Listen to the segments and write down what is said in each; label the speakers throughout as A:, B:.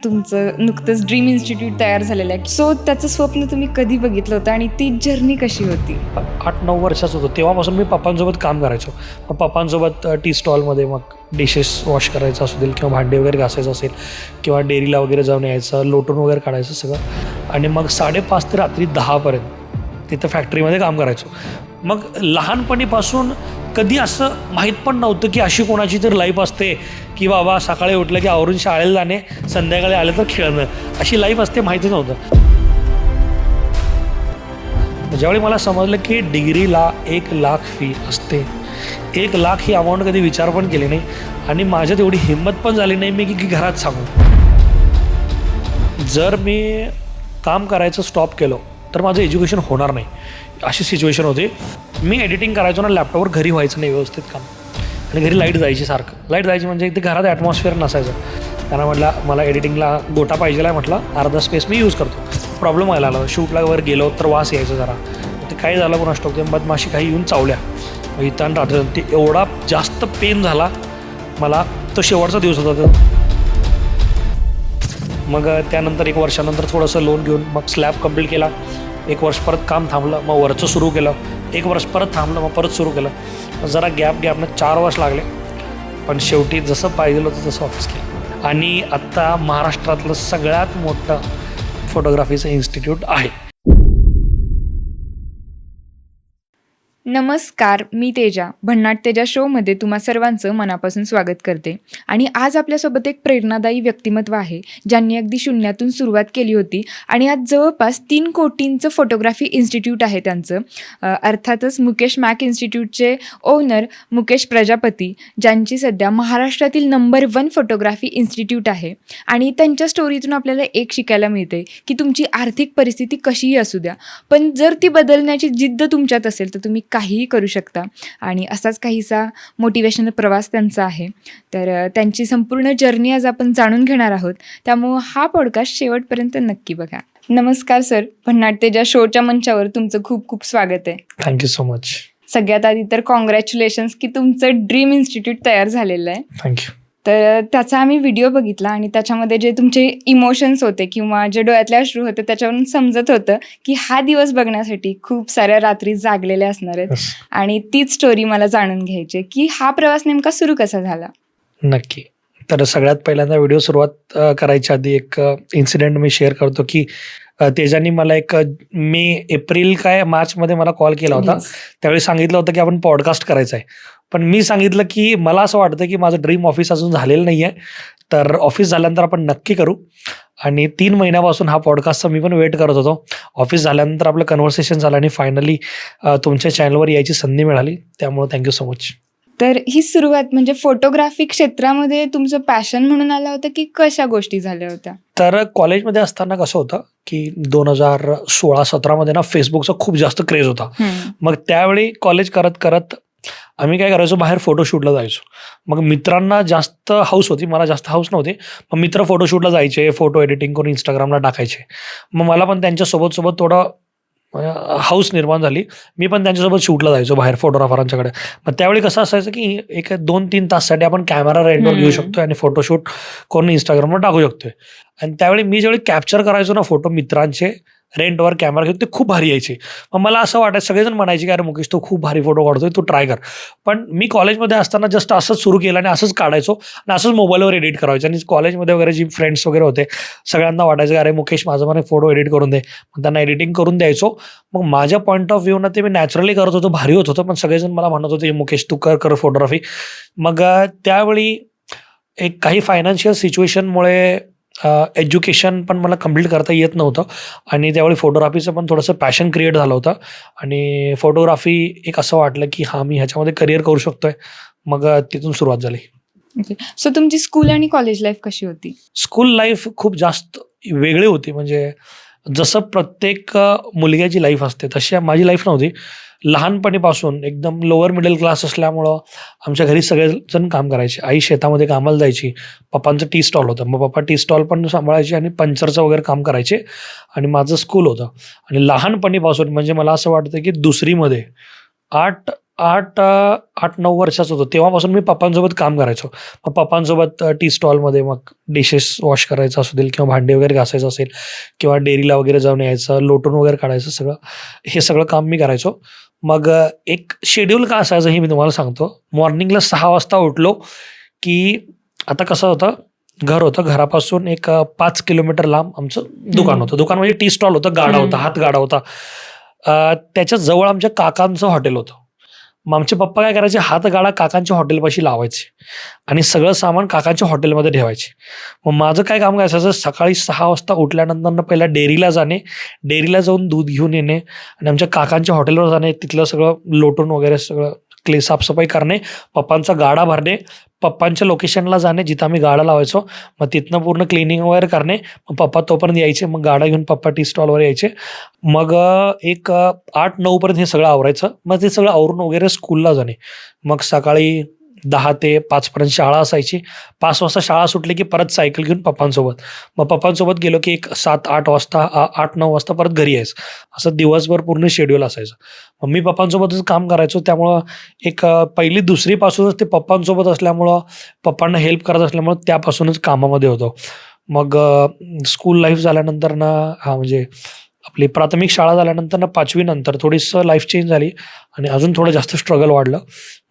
A: तुमचं नुकतंच dream institute तयार झालेलं आहे. सो त्याचं स्वप्न तुम्ही कधी बघितलं होतं आणि ती जर्नी कशी होती?
B: 8-9 वर्षाचं होतो तेव्हापासून मी पप्पांसोबत काम करायचो. मग पप्पांसोबत टी स्टॉलमध्ये मग डिशेस वॉश करायचं असेल किंवा भांडे वगैरे घासायचं असेल किंवा डेअरीला वगैरे जाऊन यायचं, लोटून वगैरे काढायचं सगळं. आणि मग 5:30 ते रात्री 10पर्यंत तिथं फॅक्टरीमध्ये काम करायचो. मग लहानपणीपासून कधी असं माहीत पण नव्हतं की अशी कोणाची तर लाईफ असते की बाबा सकाळी उठलं की आवरून शाळेला जाणे, संध्याकाळी आलं तर खेळणं, अशी लाईफ असते माहिती नव्हतं. ज्यावेळी मला समजलं की डिग्रीला 1,00,000 फी असते, 1,00,000 ही अमाऊंट कधी विचार पण केली नाही आणि माझ्यात एवढी हिंमत पण झाली नाही मी की घरात सांगू. जर मी काम करायचं स्टॉप केलं तर माझं एज्युकेशन होणार नाही, अशी सिच्युएशन होती. मी एडिटिंग करायचो ना लॅपटॉपवर, घरी व्हायचं नाही व्यवस्थित काम आणि घरी लाईट जायची, सारखं लाईट जायची म्हणजे ते घरात ॲटमॉस्फिअर नसायचं. त्यांना म्हटलं मला एडिटिंगला गोटा पाहिजे आहे, म्हटलं अर्धा स्पेस मी यूज करतो. प्रॉब्लेम व्हायला आला, शूटला वर गेलो तर वास यायचं जरा. ते काय झालं कोण असतो, ते मधमाशी काही येऊन चावल्या इथं राहतं. ते एवढा जास्त पेन झाला मला, तो शेवटचा दिवस होता. मग त्यानंतर 1 वर्षानंतर थोडंसं लोन घेऊन मग स्लॅब कंप्लीट केला. 1 वर्ष परत काम थांबलं, मग वरचं सुरू केलं. 1 वर्ष परत थांबलं, मग परत सुरू केलं. मग जरा गॅपनं 4 वर्ष लागले, पण शेवटी जसं पाहिजे होतं तसं ऑफिस केलं. आणि आत्ता महाराष्ट्रातलं सगळ्यात मोठं फोटोग्राफीचं इन्स्टिट्यूट आहे.
A: नमस्कार, मी तेजा. भन्नाट तेजा शोमध्ये तुम्हा सर्वांचं मनापासून स्वागत करते. आणि आज आपल्यासोबत एक प्रेरणादायी व्यक्तिमत्व आहे, ज्यांनी अगदी शून्यातून सुरुवात केली होती आणि आज जवळपास 3 कोटींचं फोटोग्राफी इन्स्टिट्यूट आहे त्यांचं. अर्थातच मुकेश मॅक इन्स्टिट्यूटचे ओनर मुकेश प्रजापती, ज्यांची सध्या महाराष्ट्रातील नंबर 1 फोटोग्राफी इन्स्टिट्यूट आहे. आणि त्यांच्या स्टोरीतून आपल्याला एक शिकायला मिळते की तुमची आर्थिक परिस्थिती कशीही असू द्या, पण जर ती बदलण्याची जिद्द तुमच्यात असेल तर तुम्ही काहीही करू शकता. आणि असाच काहीसा मोटिवेशनल प्रवास त्यांचा आहे. तर त्यांची संपूर्ण जर्नी आज आपण जाणून घेणार आहोत, त्यामुळं हा पॉडकास्ट शेवटपर्यंत नक्की बघा. नमस्कार सर, भन्नाट तेजा शोच्या मंचावर तुमचं खूप खूप स्वागत आहे.
B: Thank you so much.
A: सगळ्यात आधी तर कॉंग्रॅच्युलेशन्स की तुमचं ड्रीम इन्स्टिट्यूट तयार झालेलं आहे.
B: थँक्यू.
A: तर त्याचा आम्ही व्हिडिओ बघितला आणि त्याच्यामध्ये जे तुमचे इमोशन्स होते किंवा जे डोळ्यातले अश्रू होते त्याच्यावरून समजत होतं की हा दिवस बघण्यासाठी खूप साऱ्या रात्री जागलेल्या असणार आहेत. आणि तीच स्टोरी मला जाणून घ्यायची की हा प्रवास नेमका सुरू कसा झाला.
B: नक्की. तर सगळ्यात पहिल्यांदा व्हिडिओ सुरुवात करायच्या आधी एक इन्सिडेंट मी शेअर करतो की तेजानी मला एक एप्रिल काय मार्चमध्ये मला कॉल केला होता. त्यावेळी सांगितलं होतं की आपण पॉडकास्ट करायचं आहे. पण मी सांगितलं की मला असं वाटतं की माझं ड्रीम ऑफिस अजून झालेलं नाही आहे, तर ऑफिस झाल्यानंतर आपण नक्की करू. आणि 3 महिन्यापासून हा पॉडकास्टचा मी पण वेट करत होतो. ऑफिस झाल्यानंतर आपलं कन्व्हर्सेशन झालं आणि फायनली तुमच्या चॅनलवर यायची संधी मिळाली, त्यामुळे थँक्यू सो मच.
A: तर ही सुरुवात म्हणजे फोटोग्राफी क्षेत्रामध्ये तुमचं पॅशन म्हणून आलं होतं की कशा गोष्टी झाल्या होत्या?
B: तर कॉलेजमध्ये असताना कसं होतं की 2016-17मध्ये ना फेसबुकचा खूप जास्त क्रेज होता. मग त्यावेळी कॉलेज करत करत आम्ही काय करायचो, बाहेर फोटोशूटला जायचो. मग मित्रांना जास्त हाऊस होती, मला जास्त हाऊस नव्हती. मग मित्र फोटोशूटला जायचे, फोटो एडिटिंग करून इंस्टाग्रामला टाकायचे. मग मला पण त्यांच्यासोबत थोडं हाऊस निर्माण झाली. मी पण त्यांच्यासोबत शूटला जायचो बाहेर फोटोग्राफरांच्याकडे. मग त्यावेळी कसं असायचं की 1-2-3 ताससाठी आपण कॅमेरा रेंटवर घेऊ शकतो आणि फोटोशूट करून इंस्टाग्रामवर टाकू शकतोय. आणि त्यावेळी मी ज्यावेळी कॅप्चर करायचो ना फोटो मित्रांचे, रेंटवर कॅमेरा घेऊन, ते खूप भारी यायचे. मग मला असं वाटायचं, सगळेजण म्हणायचे की अरे मुकेश तू खूप भारी फोटो काढतोय, तू ट्राय कर. पण मी कॉलेजमध्ये असताना जस्ट असंच सुरू केलं आणि असंच काढायचो आणि असंच मोबाईलवर एडिट करायचं. आणि कॉलेजमध्ये वगैरे जी फ्रेंड्स वगैरे होते सगळ्यांना वाटायचं की अरे मुकेश माझं मला फोटो एडिट करून दे. मग त्यांना एडिटिंग करून द्यायचो. मग माझ्या पॉईंट ऑफ व्ह्यूनं ते मी नॅचरली करत होतो, भारी होत होतं. पण सगळेजण मला म्हणत होते मुकेश तू कर फोटोग्राफी. मग त्यावेळी एक काही फायनान्शियल सिच्युएशनमुळे एज्युकेशन पण मला कंप्लीट करता येत नव्हतं आणि त्यावेळी फोटोग्राफीचं पण थोडंसं पॅशन क्रिएट झालं होतं. आणि फोटोग्राफी एक असं वाटलं की हां मी ह्याच्यामध्ये करिअर करू शकतोय. मग तिथून सुरुवात झाली.
A: सो तुमची स्कूल आणि कॉलेज लाईफ कशी होती?
B: स्कूल लाईफ खूप जास्त वेगळी होती. म्हणजे जसं प्रत्येक मुलग्याची लाईफ असते तशी माझी लाईफ नव्हती. लहानपणीपासून एकदम लोअर मिडल क्लास असल्यामुळं आमच्या घरी सगळेजण काम करायचे. आई शेतामध्ये कामाला जायची, पप्पांचं टी स्टॉल होतं, मग पप्पा टी स्टॉल पण सांभाळायचे आणि पंक्चरचं वगैरे काम करायचे. आणि माझं स्कूल होतं. आणि लहानपणीपासून म्हणजे मला असं वाटतं की 2रीमध्ये 8 8-9 वर्षाचा होतो तेव्हापासून मी पप्पांसोबत काम करायचो. मग पप्पांसोबत टी स्टॉलमध्ये मग डिशेस वॉश करायचं असेल किंवा भांडे वगैरे घासायचं असेल किंवा डेअरीला वगैरे जाऊन यायचं, लोटून वगैरे काढायचं, हे सगळं काम मी करायचो. मग एक शेड्यूल का असायचं हे मी तुम्हाला सांगतो. मॉर्निंगला 6 वाजता उठलो की आता कसं होतं, घर होतं, घरापासून एक 5 किलोमीटर लांब आमचं दुकान होतं. दुकान म्हणजे टी स्टॉल होतं, गाडा होता, हात गाडा होता. त्याच्या जवळ आमच्या काकांचं हॉटेल होतं. मग आमचे पप्पा काय करायचे, हात गाडा काकांच्या हॉटेलपाशी लावायचे आणि सगळं सामान काकांच्या हॉटेलमध्ये ठेवायचे. मग माझं काय काम काय असायचं, सकाळी 6 वाजता उठल्यानंतर पहिला डेअरीला जाणे, डेअरीला जाऊन दूध घेऊन येणे आणि आमच्या काकांच्या हॉटेलवर जाणे, तिथलं सगळं लोटून वगैरे सगळं साफसफाई करणे, पप्पांचा गाडा भरणे, पप्पांच्या लोकेशनला जाणे जिथं आम्ही गाडा लावायचो, मग तिथनं पूर्ण क्लिनिंग वगैरे करणे. मग पप्पा तोपर्यंत यायचे, मग गाडा घेऊन पप्पा टी स्टॉलवर यायचे. मग एक 8-9 पर्यंत हे सगळं आवरायचं. मग ते सगळं आवरून वगैरे स्कूलला जाणे. मग सकाळी 10 ते 5 पर्यंत शाळा असायची. 5 वाजता शाळा सुटली की परत सायकल घेऊन पप्पांसोबत, मग पप्पांसोबत गेलो की एक 7-8 वाजता 8-9 वाजता परत घरी यायचं. असं दिवसभर पूर्ण शेड्यूल असायचं. मग मी पप्पांसोबतच काम करायचो, त्यामुळं एक पहिली दुसरीपासूनच ते पप्पांसोबत असल्यामुळं, पप्पांना हेल्प करत असल्यामुळं त्यापासूनच कामामध्ये होतो. मग स्कूल लाईफ झाल्यानंतर ना, म्हणजे आपली प्राथमिक शाळा झाल्यानंतर ना 5वी नंतर थोडीसं लाईफ चेंज झाली आणि अजून थोडं जास्त स्ट्रगल वाढलं.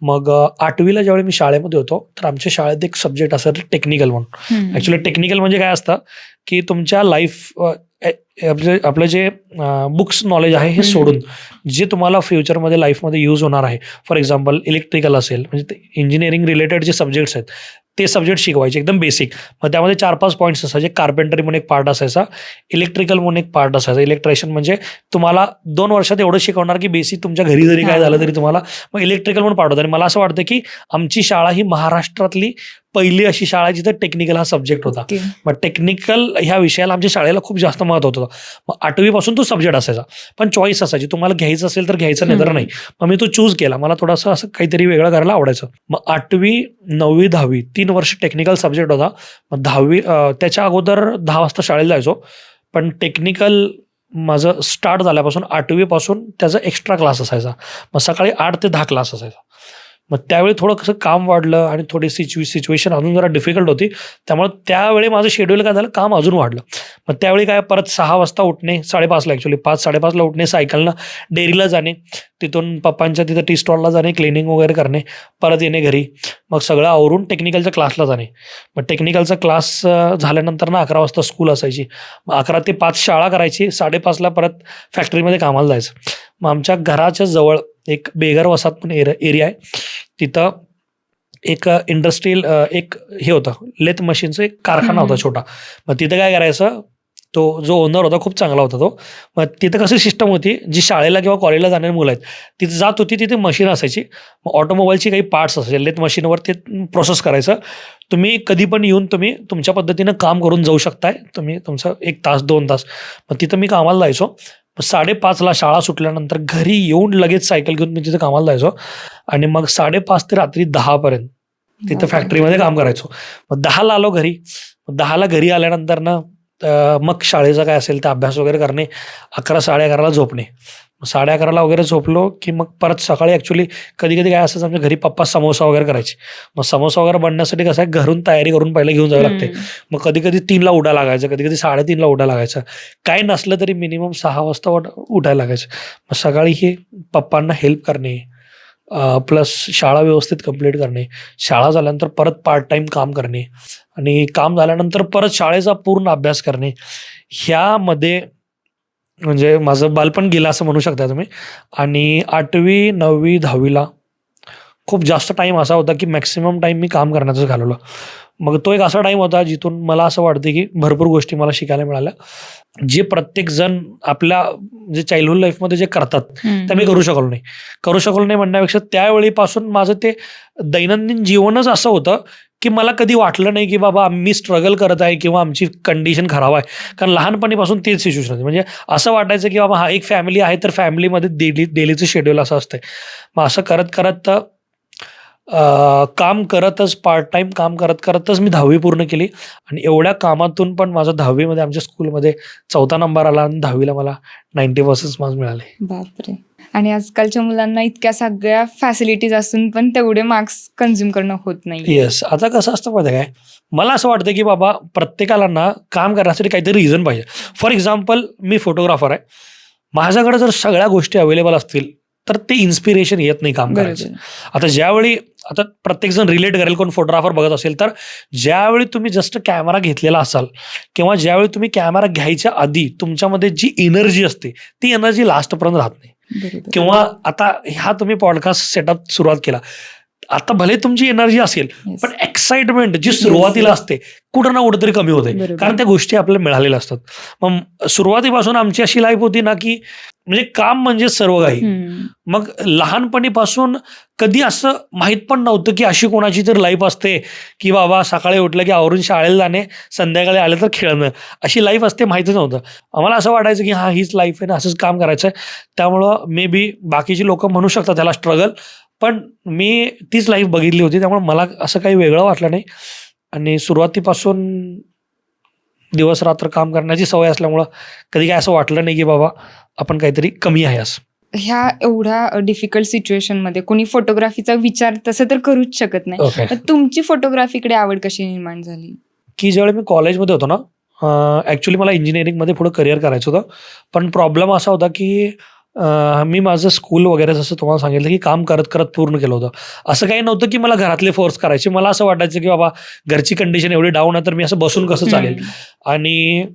B: मग 8वीला ज्यावेळी मी शाळेमध्ये होतो तर आमच्या शाळेत एक सब्जेक्ट असायचं टेक्निकल म्हणून. ॲक्च्युली टेक्निकल म्हणजे काय असतं की तुमच्या लाईफ आपलं जे बुक्स नॉलेज आहे हे सोडून जे तुम्हाला फ्युचरमध्ये लाईफमध्ये यूज होणार आहे, फॉर एक्झाम्पल इलेक्ट्रिकल असेल, म्हणजे इंजिनिअरिंग रिलेटेड जे सब्जेक्ट्स आहेत ते सब्जेक्ट शिकवायचे एकदम बेसिक. मग त्यामध्ये 4-5 पॉईंट्स असायचे. कार्पेंटरी म्हणून एक पार्ट असायचा, इलेक्ट्रिकल म्हणून एक पार्ट असायचा. इलेक्ट्रिशियन म्हणजे तुम्हाला 2 वर्षात एवढं शिकवणार की बेसिक तुमच्या घरी जरी काय झालं तरी तुम्हाला मग इलेक्ट्रिकल म्हणून पार्ट होतं. आणि मला असं वाटतं की आमची शाळा ही महाराष्ट्रातली पहिली अशी शाळा जिथं टेक्निकल हा सब्जेक्ट होता. मग टेक्निकल ह्या विषयाला आमच्या शाळेला खूप जास्त महत्व होतं. मग 8वी पासून तो सब्जेक्ट असायचा, पण चॉईस असायची, तुम्हाला घ्यायचं असेल तर घ्यायचं, नाही तर नाही. मग मी तो चूज केला, मला थोडंसं असं काहीतरी वेगळं करायला आवडायचं. मग 8वी 9वी 10वी 3 वर्ष टेक्निकल सब्जेक्ट होता. मग 10वी त्याच्या अगोदर 10 वाजता शाळेला जायचो, पण टेक्निकल माझं स्टार्ट झाल्यापासून 8वी पासून त्याचा एक्स्ट्रा क्लास असायचा. मग सकाळी 8 ते 10 क्लास असायचा. मग त्यावेळी थोडं कसं काम वाढलं आणि थोडी सिच्युएशन अजून जरा डिफिकल्ट होती, त्यामुळे त्यावेळी माझं शेड्यूल काय झालं, काम अजून वाढलं. मग त्यावेळी काय, परत 6 वाजता उठणे, 5:30ला ॲक्च्युली 5-5:30ला उठणे, सायकलनं डेअरीला जाणे, तिथून पप्पांच्या तिथं टी स्टॉलला जाणे, क्लिनिंग वगैरे करणे, परत येणे घरी, मग सगळं आवरून टेक्निकलच्या क्लासला जाणे. मग टेक्निकलचा क्लास झाल्यानंतर ना 11 वाजता स्कूल असायची. मग 11 ते 5 शाळा करायची, 5:30ला परत फॅक्टरीमध्ये कामाला जायचं. मग आमच्या घराच्या जवळ एक बेगर वसाहत म्हणून एरिया आहे, तिथं एक इंडस्ट्रियल एक हे होतं, लेथ मशीनचं एक कारखाना होता छोटा. मग तिथं काय करायचं, तो जो ओनर होता खूप चांगला होता तो. मग तिथं कशी सिस्टम होती, जी शाळेला किंवा कॉलेजला जाणारी मुलं आहेत तिथं जात होती, तिथे मशीन असायची. मग ऑटोमोबाईलची काही पार्ट्स असायचे, लेथ मशीनवर ते प्रोसेस करायचं. तुम्ही कधी पण येऊन तुम्ही तुमच्या पद्धतीनं काम करून जाऊ शकताय, तुम्ही तुमचं 1 तास 2 तास. मग तिथं मी कामाला जायचो. 5:30ला शाळा सुटल्यानंतर घरी येऊन लगेच सायकल घेऊन मी तिथं कामाला जायचो आणि मग 5:30 ते रात्री 10 पर्यंत तिथं फॅक्टरीमध्ये काम करायचो. मग 10ला आलो घरी. 10ला घरी आल्यानंतर ना मग शाळेचा काय असेल तर अभ्यास वगैरे करणे, 11-11:30ला झोपणे. 11:30ला वगैरे झोपलो की मग परत सकाळी ॲक्च्युली कधी कधी काय असायचं, आमच्या घरी पप्पा समोसा वगैरे करायचे. मग समोसा वगैरे बनण्यासाठी कसं आहे, घरून तयारी करून पहिलं घेऊन जावं लागते. मग कधी कधी 3ला उठायला लागायचं, कधी कधी 3:30ला उठायला लागायचं. काय नसलं तरी मिनिमम 6 वाजता उठायला लागायचं. मग सकाळी हे पप्पांना हेल्प करणे, प्लस शाळा व्यवस्थित कंप्लीट करणे, शाळा झाल्यानंतर परत पार्ट टाईम काम करणे आणि काम झाल्यानंतर परत शाळेचा पूर्ण अभ्यास करणे, ह्यामध्ये म्हणजे माझं बालपण गेलं असं म्हणू शकता तुम्ही. आणि 8वी 9वी 10वीला खूप जास्त टाईम असा होता की मॅक्सिमम टाईम मी काम करण्यातच घालवलं. मग तो एक असा टाईम होता जिथून मला असं वाटतं की भरपूर गोष्टी मला शिकायला मिळाल्या, जे प्रत्येक जण आपल्या जे चाइल्डहुड लाईफमध्ये जे करतात ते मी करू शकलो नाही म्हणण्यापेक्षा त्यावेळीपासून माझं ते दैनंदिन जीवनच असं होतं की मला कधी वाटलं नाही की बाबा मी स्ट्रगल करत आहे किंवा आमची कंडिशन खराब आहे. कारण लहानपणीपासून तेच सिच्युएशन होती. म्हणजे असं वाटायचं की बाबा हा एक फॅमिली आहे तर फॅमिलीमध्ये डेलीचं शेड्यूल असं असतंय. मग असं करत करत काम करतच पार्ट टाईम काम करत करतच मी 10वी पूर्ण केली. आणि एवढ्या कामातून पण माझं 10वीमध्ये आमच्या स्कूलमध्ये 4था नंबर आला आणि 10वीला मला 90% मार्क्स मिळाले.
A: बापरे. आणि आजकालच्या मुलांना इतक्या सगळ्या फॅसिलिटीज असून पण तेवढे मार्क्स कन्झ्युम करणं होत नाही.
B: येस. आता कसं असतं माहिती आहे काय, मला असं वाटतं की बाबा प्रत्येकाला ना काम करण्यासाठी काहीतरी रिझन पाहिजे. फॉर एक्झाम्पल मी फोटोग्राफर आहे. माझ्याकडे जर सगळ्या गोष्टी अवेलेबल असतील तर ते इन्स्पिरेशन येत नाही काम करायचं. आता ज्यावेळी आता प्रत्येकजण रिलेट करेल, कोण फोटोग्राफर बघत असेल तर, ज्यावेळी तुम्ही जस्ट कॅमेरा घेतलेला असाल किंवा ज्यावेळी तुम्ही कॅमेरा घ्यायच्या आधी तुमच्यामध्ये जी एनर्जी असते ती एनर्जी लास्टपर्यंत राहत नाही. किंवा आता ह्या तुम्ही पॉडकास्ट सेटअप सुरुवात केला, आता भले तुमची एनर्जी असेल पण एक्साइटमेंट जी सुरुवातीला असते कुठं ना कुठंतरी कमी होते, कारण त्या गोष्टी आपल्याला मिळालेल्या असतात. मग सुरुवातीपासून आमची अशी लाईफ होती ना की म्हणजे काम म्हणजे सर्व काही. मग लहानपणीपासून कधी असं माहित पण नव्हतं की अशी कोणाची तर लाईफ असते की बाबा सकाळी उठलं की आवरून शाळेला जाणे, संध्याकाळी आले तर खेळणं, अशी लाईफ असते माहितच नव्हतं. आम्हाला असं वाटायचं की हा हीच लाईफ आहे ना, असंच काम करायचं आहे. त्यामुळं मे बी बाकीची लोक म्हणू शकतात त्याला स्ट्रगल, पण मी तीच लाईफ बघितली होती, त्यामुळे मला असं काही वेगळं वाटलं नाही. आणि सुरुवातीपासून दिवस रात्र काम करण्याची सवय असल्यामुळं कधी काय असं वाटलं नाही की बाबा आपण काहीतरी कमी आहे असं.
A: ह्या एवढ्या डिफिकल्ट सिच्युएशनमध्ये कोणी फोटोग्राफीचा विचार तसं तर करूच शकत नाही.
B: ओके.
A: तर तुमची फोटोग्राफीकडे आवड कशी निर्माण झाली?
B: की ज्यावेळी मी कॉलेजमध्ये होतो ना, ॲक्च्युली मला इंजिनिअरिंगमध्ये पुढं करिअर करायचं होतं. पण प्रॉब्लेम असा होता की मी माझं स्कूल वगैरे जसं तुम्हाला सांगितलं की काम करत करत पूर्ण केलं होतं. असं काही नव्हतं की मला घरातले फोर्स करायचे. मला असं वाटायचं की बाबा घरची कंडिशन एवढी डाऊन आहे तर मी असं बसून कसं चालेल. आणि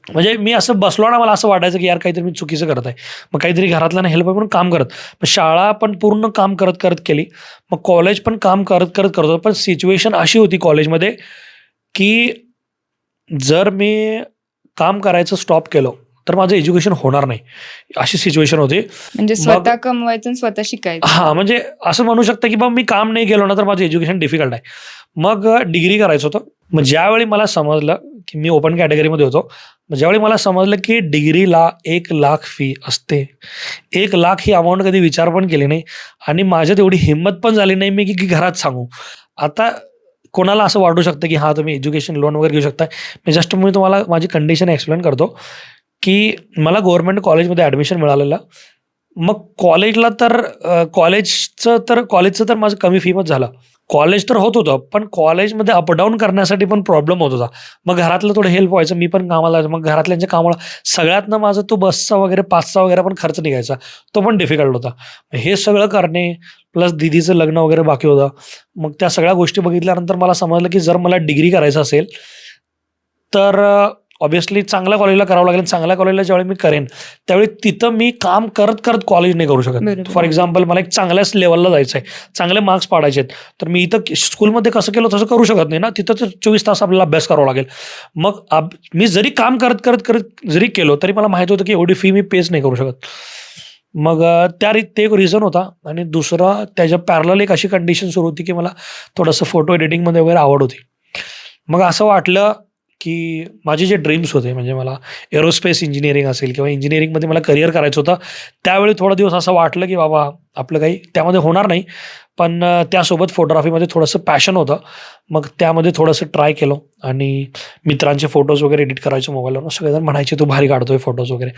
B: म्हणजे मी असं बसलो ना, मला असं वाटायचं की यार काहीतरी मी चुकीचं करत आहे, मग काहीतरी घरातल्यांना हेल्प आहे म्हणून काम करत. मग शाळा पण पूर्ण काम करत करत केली, मग कॉलेज पण काम करत करत करत होतो. पण सिच्युएशन अशी होती कॉलेजमध्ये की जर मी काम करायचं स्टॉप केलं तर माझं एज्युकेशन होणार नाही, अशी सिच्युएशन होती.
A: म्हणजे स्वतः कमवायचं आणि स्वतः शिकायचं.
B: हां, म्हणजे असं म्हणू शकता की बाबा मी काम नाही केलं ना तर माझं एज्युकेशन डिफिकल्ट आहे. मग डिग्री करायचं होतं. मग ज्यावेळी मला समजलं की मी ओपन कॅटेगरीमध्ये होतो, मग ज्यावेळी मला समजलं की डिग्रीला 1,00,000 फी असते. 1,00,000 ही अमाऊंट कधी विचार पण केली नाही आणि माझ्यात एवढी हिंमत पण झाली नाही मी की घरात सांगू. आता कोणाला असं वाटू शकतं की हां तुम्ही एज्युकेशन लोन वगैरे घेऊ शकता. मी तुम्हाला माझी कंडिशन एक्सप्लेन करतो की मला गव्हर्नमेंट कॉलेजमध्ये ॲडमिशन मिळालेलं. मग कॉलेजला तर कॉलेजचं तर माझं कमी फीमध्ये झालं. कॉलेज तर होत होतं, पण कॉलेजमध्ये अपडाऊन करण्यासाठी पण प्रॉब्लेम होत होता. मग घरातलं थोडं हेल्प व्हायचं, मी पण कामाला जायचं. मग घरातल्यांच्या कामाला सगळ्यातनं माझा तो बसचा वगैरे पासचा वगैरे पण खर्च निघायचा, तो पण डिफिकल्ट होता. हे सगळं करणे प्लस दीदीचं लग्न वगैरे बाकी होतं. मग त्या सगळ्या गोष्टी बघितल्यानंतर मला समजलं की जर मला डिग्री करायचं असेल तर ऑब्व्हियसली चांगल्या कॉलेजला करावं लागेल. चांगल्या कॉलेजला ज्यावेळी मी करेन त्यावेळी तिथं मी काम करत करत कॉलेज नाही करू शकत. फॉर एक्झाम्पल मला एक चांगल्याच लेवलला जायचं आहे, चांगले मार्क्स पाडायचे आहेत, तर मी इथं स्कूलमध्ये कसं केलं तसं करू शकत नाही ना. तिथं तर 24 तास आपल्याला अभ्यास करावा लागेल. मग मी जरी काम करत करत करत जरी केलो तरी मला माहिती होतं की एवढी फी मी पेच नाही करू शकत. मग ते एक रिझन होता. आणि दुसरं त्याच्या पॅरलल एक अशी कंडिशन सुरू होती की मला थोडंसं फोटो एडिटिंगमध्ये वगैरे आवड होती. मग असं वाटलं की माझे जे ड्रीम्स होते, म्हणजे मला एरोस्पेस इंजिनिअरिंग असेल किंवा इंजिनिअरिंगमध्ये मला करिअर करायचं होतं, त्यावेळी थोडा दिवस असं वाटलं की बाबा आपलं काही त्यामध्ये होणार नाही. पण त्यासोबत फोटोग्राफीमध्ये थोडंसं पॅशन होतं. मग त्यामध्ये थोडंसं ट्राय केलं आणि मित्रांचे फोटोज वगैरे एडिट करायचे मोबाईलवर. सगळेजण म्हणायचे तू भारी काढतोय फोटोज वगैरे.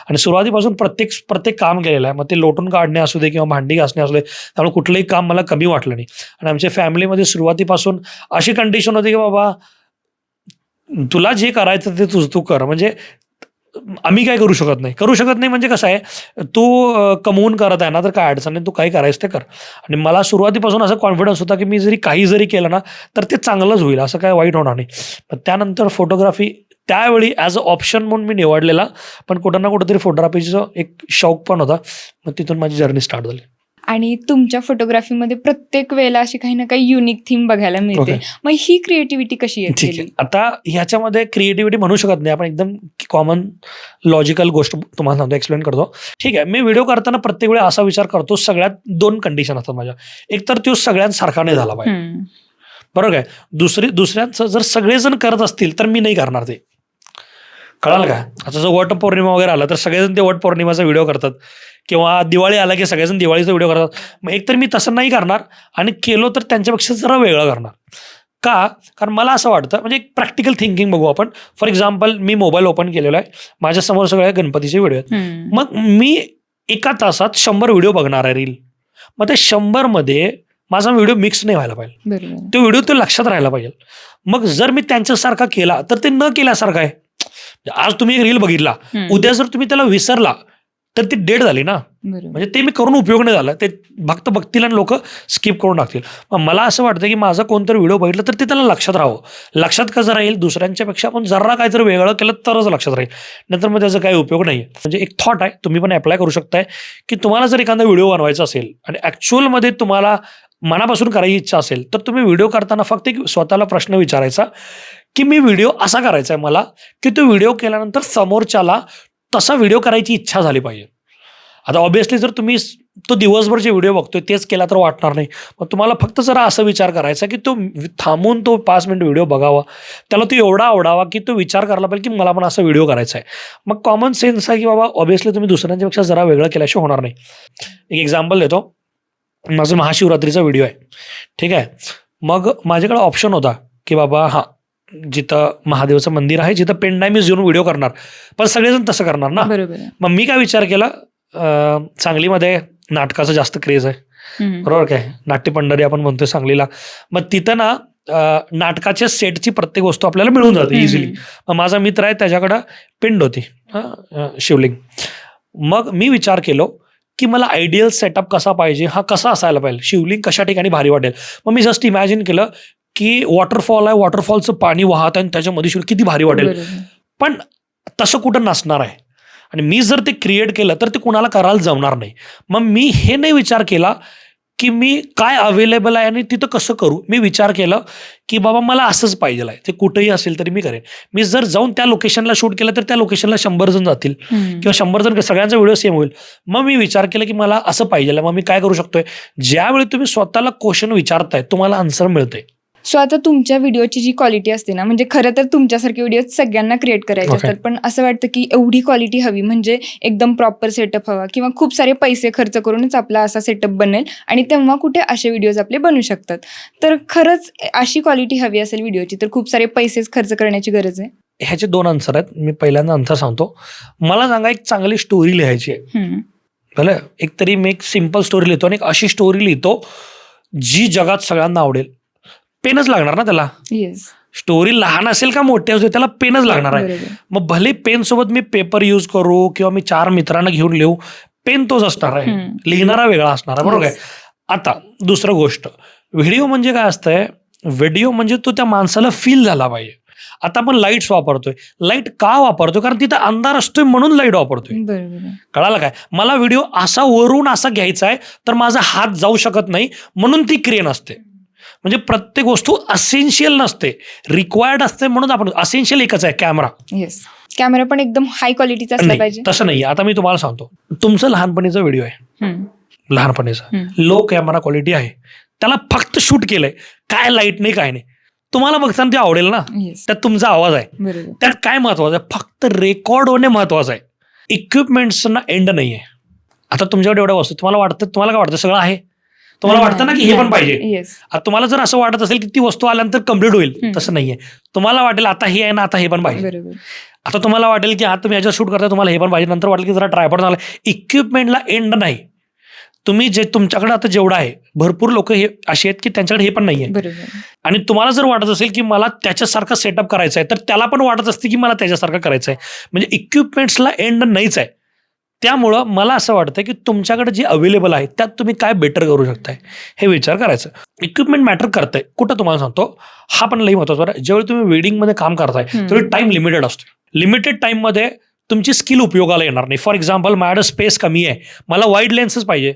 B: आणि सुरुवातीपासून प्रत्येक काम केलेलं आहे. मग ते लोटून काढणे असू दे किंवा भांडी घासणे असू दे, त्यामुळे कुठलंही काम मला कमी वाटलं नाही. आणि आमच्या फॅमिलीमध्ये सुरुवातीपासून अशी कंडिशन होती की बाबा तुला जे करायचं ते तू कर, म्हणजे आम्ही काय करू शकत नाही म्हणजे कसं आहे, तू कमवून करत आहे ना तर काय अडचण नाही, तू काही करायचं ते कर. आणि मला सुरुवातीपासून असा कॉन्फिडन्स होता की मी काही जरी केलं ना तर ते चांगलंच होईल, असं काय वाईट होणार नाही. पण त्यानंतर फोटोग्राफी त्यावेळी ॲज अ ऑप्शन म्हणून मी निवडलेला, पण कुठं ना कुठंतरी फोटोग्राफीचं एक शौक पण होता. मग तिथून माझी जर्नी स्टार्ट झाली.
A: आणि तुमच्या फोटोग्राफीमध्ये प्रत्येक वेळेला अशी काही ना काही युनिक थीम बघायला मिळते. मग ही क्रिएटिव्हिटी कशी येत
B: ठीक आहे.
A: गेली?
B: आता ह्याच्यामध्ये क्रिएटिव्हिटी म्हणू शकत नाही आपण, एकदम कॉमन लॉजिकल गोष्ट तुम्हाला सांगतो, एक्सप्लेन करतो. ठीक आहे, मी व्हिडिओ करताना प्रत्येक वेळी असा विचार करतो, सगळ्यात 2 कंडिशन असतात माझ्या. एक तर तो सगळ्यांसारखा नाही झाला पाहिजे, बरोबर आहे. दुसऱ्यांचं जर सगळेजण करत असतील तर मी नाही करणार ते. कळालं का? आता जर वटपौर्णिमा वगैरे आला तर सगळेजण ते वटपौर्णिमाचा व्हिडिओ करतात, किंवा दिवाळी आला की सगळेजण दिवाळीचा व्हिडिओ करतात. मग एकतर मी तसं नाही करणार, आणि केलो तर त्यांच्यापेक्षा जरा वेगळं करणार. का? कारण मला असं वाटतं, म्हणजे एक प्रॅक्टिकल थिंकिंग बघू आपण. For example me mobile open केलेला आहे, माझ्यासमोर सगळ्या गणपतीचे व्हिडिओ आहेत. मग मी एका तासात 100 व्हिडिओ बघणार आहे रील. मग ते 100 मध्ये माझा व्हिडिओ मिक्स नाही व्हायला पाहिजे.
A: बरोबर.
B: तो व्हिडिओ तो लक्षात राहायला पाहिजे. मग जर मी त्यांच्यासारखा केला तर ते न केल्यासारखं आहे. आज तुम्ही एक रील बघितला, उद्या जर तुम्ही त्याला विसरला तर ती डेड झाली ना.
A: बरोबर.
B: म्हणजे ते मी करून उपयोग नाही झाला. ते फक्त बघतील आणि लोक स्किप करून टाकतील. मग मला असं वाटतं की माझा कोणतरी व्हिडिओ बघितलं तर ते त्याला लक्षात राहावं. लक्षात कसं राहील, दुसऱ्यांच्या पेक्षा आपण जरा काहीतरी वेगळं केलं तरच लक्षात राहील, नंतर मग त्याचा काही उपयोग नाही. म्हणजे एक थॉट आहे, तुम्ही पण अप्लाय करू शकताय की तुम्हाला जर एखादा व्हिडिओ बनवायचा असेल आणि ऍक्च्युअलमध्ये तुम्हाला मनापासून करायची इच्छा असेल तर तुम्ही व्हिडिओ करताना फक्त एक स्वतःला प्रश्न विचारायचा की मी व्हिडिओ असा करायचा आहे मला की तो व्हिडिओ केल्यानंतर समोरच्याला तसा व्हिडिओ करायची इच्छा झाली पाहिजे. आता ऑब्व्हियसली जर तुम्ही तो दिवसभर जे व्हिडिओ बघतोय तेच केला तर वाटणार नाही. मग तुम्हाला फक्त जरा असा विचार करायचा की तो थांबून तो 5 मिनिट व्हिडिओ बघावा, त्याला तो एवढा आवडावा की तो विचार करायला पाहिजे की मला पण असा व्हिडिओ करायचा आहे. मग कॉमन सेन्स आहे की बाबा ऑब्व्हियसली तुम्ही दुसऱ्यांच्यापेक्षा जरा वेगळं केल्याशिवाय होणार नाही. एक एक्झाम्पल देतो. माझा महाशिवरात्रीचा व्हिडिओ आहे, ठीक आहे. मग माझ्याकडे ऑप्शन होता की बाबा हां, जिथं महादेवाचं मंदिर आहे, जिथं पेन टाईम येऊन व्हिडिओ करणार, पण सगळेजण तसं करणार ना.
A: बरोबर.
B: मग मी काय विचार केला, सांगलीमध्ये नाटकाचं जास्त क्रेज आहे, बरोबर काय, नाट्य पंढरी आपण म्हणतोय सांगलीला. मग तिथं ना नाटकाच्या सेटची प्रत्येक वस्तू आपल्याला मिळून जाते इझिली. मग माझा मित्र आहे, त्याच्याकडं पिंड होती, शिवलिंग. मग मी विचार केलो की मला आयडियल सेटअप कसा पाहिजे, हा कसा असायला पाहिजे, शिवलिंग कशा ठिकाणी भारी वाटेल. मग मी जस्ट इमॅजिन केलं की वॉटरफॉल आहे, वॉटरफॉलचं पाणी वाहत आहे आणि त्याच्यामध्ये शिवलिंग किती भारी वाटेल. पण तसं कुठं नसणार आहे आणि मी जर ते क्रिएट केलं तर ते कुणाला करायला जमणार नाही. मग मी हे नाही विचार केला की मी काय अवेलेबल आहे आणि तिथं कसं करू. मी विचार केलं की बाबा मला असंच पाहिजे आहे, ते कुठेही असेल तरी मी करेन. मी जर जाऊन त्या लोकेशनला शूट केलं तर त्या लोकेशनला 100 जण जातील किंवा 100 जण, सगळ्यांचा व्हिडिओ सेम होईल. मग मी विचार केला की मला असं पाहिजे आहे. मग मी काय करू शकतोय, ज्यावेळी तुम्ही स्वतःला क्वेश्चन विचारताय तुम्हाला आन्सर मिळतंय.
A: सो आता तुमच्या व्हिडिओची जी क्वालिटी असते ना, म्हणजे खरं तर तुमच्यासारखे व्हिडिओ सगळ्यांना क्रिएट करायचे असतात, पण असं वाटतं की एवढी क्वालिटी हवी, म्हणजे एकदम प्रॉपर सेटअप हवा किंवा खूप सारे पैसे खर्च करूनच आपला असा सेटअप बनेल आणि तेव्हा कुठे असे व्हिडिओज आपले बनू शकतात. तर खरंच अशी क्वालिटी हवी असेल व्हिडिओची तर खूप सारे पैसेच खर्च करण्याची गरज आहे.
B: ह्याचे 2 आन्सर आहेत. मी पहिल्यांदा आन्सर सांगतो. मला सांगा, एक चांगली स्टोरी लिहायची आहे, भले एक तरी मी एक सिम्पल स्टोरी लिहितो आणि एक अशी स्टोरी लिहितो जी जगात सगळ्यांना आवडेल. पेनच लागणार ना त्याला.
A: येस.
B: स्टोरी लहान असेल का मोठी असेल त्याला पेनच लागणार आहे. मग भले पेन सोबत मी पेपर यूज करू किंवा मी 4 मित्रांना घेऊन लिहू, पेन तोच असणार आहे, लिहिणारा वेगळा असणार आहे, बरोबर आहे. आता दुसरं गोष्ट, व्हिडिओ म्हणजे काय असतंय, व्हिडिओ म्हणजे तो त्या माणसाला फील झाला पाहिजे. आता आपण लाईट्स वापरतोय, लाईट का वापरतोय, कारण तिथं अंधार असतोय म्हणून लाईट वापरतोय. कळालं काय. मला व्हिडिओ असा वरून असा घ्यायचा आहे तर माझा हात जाऊ शकत नाही म्हणून ती क्रेन असते. म्हणजे प्रत्येक वस्तू असेन्शियल नसते, रिक्वायर्ड असते म्हणून आपण. असेन्शियल एकच आहे, कॅमेरा.
A: येस. कॅमेरा पण एकदम हाय क्वालिटीचा असला पाहिजे.
B: तसं नाही. आता मी तुम्हाला सांगतो, तुमचं लहानपणीचा व्हिडिओ आहे, लहानपणीचा लो कॅमेरा क्वालिटी आहे, त्याला फक्त शूट केलंय, काय लाईट नाही काय नाही, तुम्हाला बघताना ते आवडेल ना. त्यात तुमचा आवाज आहे, त्यात काय महत्वाचं आहे, फक्त रेकॉर्ड होणे महत्वाचं आहे. इक्विपमेंट्सना एंड नाहीये. आता तुमच्याकडे एवढ्या वस्तू, तुम्हाला वाटतं, तुम्हाला काय वाटतं, सगळं आहे, तुम्हाला वाटतं ना की हे पण पाहिजे. आता तुम्हाला जर असं वाटत असेल की ती वस्तू आल्यानंतर कम्प्लीट होईल, तसं नाहीये. तुम्हाला वाटेल आता हे आहे ना, आता हे पण पाहिजे. आता तुम्हाला वाटेल की आता तुम्ही याच्यावर शूट करताय, तुम्हाला हे पण पाहिजे, नंतर वाटेल की जरा ट्रायपॉड झाला. इक्विपमेंटला एंड नाही. तुम्ही जे तुमच्याकडे आता जेवढं आहे, भरपूर लोक हे असे आहेत की त्यांच्याकडे हे पण नाहीये. आणि तुम्हाला जर वाटत असेल की मला त्याच्यासारखा सेटअप करायचा आहे तर त्याला पण वाटत असते की मला त्याच्यासारखं करायचं आहे. म्हणजे इक्विपमेंट्सला एंड नाहीच आहे. त्यामुळं मला असं वाटतं की तुमच्याकडे जे अवेलेबल आहे त्यात तुम्ही काय बेटर करू शकताय हे विचार करायचं. इक्विपमेंट मॅटर करतंय कुठं, तुम्हाला सांगतो, हा पण लई महत्वाचा बरं. ज्यावेळी तुम्ही वेडिंगमध्ये काम करताय त्यावेळी टाइम लिमिटेड असतो. लिमिटेड टाइममध्ये तुमची स्किल उपयोगाला येणार नाही. फॉर एक्झाम्पल, माझ्याकडे स्पेस कमी आहे, मला वाईड लेन्सच पाहिजे,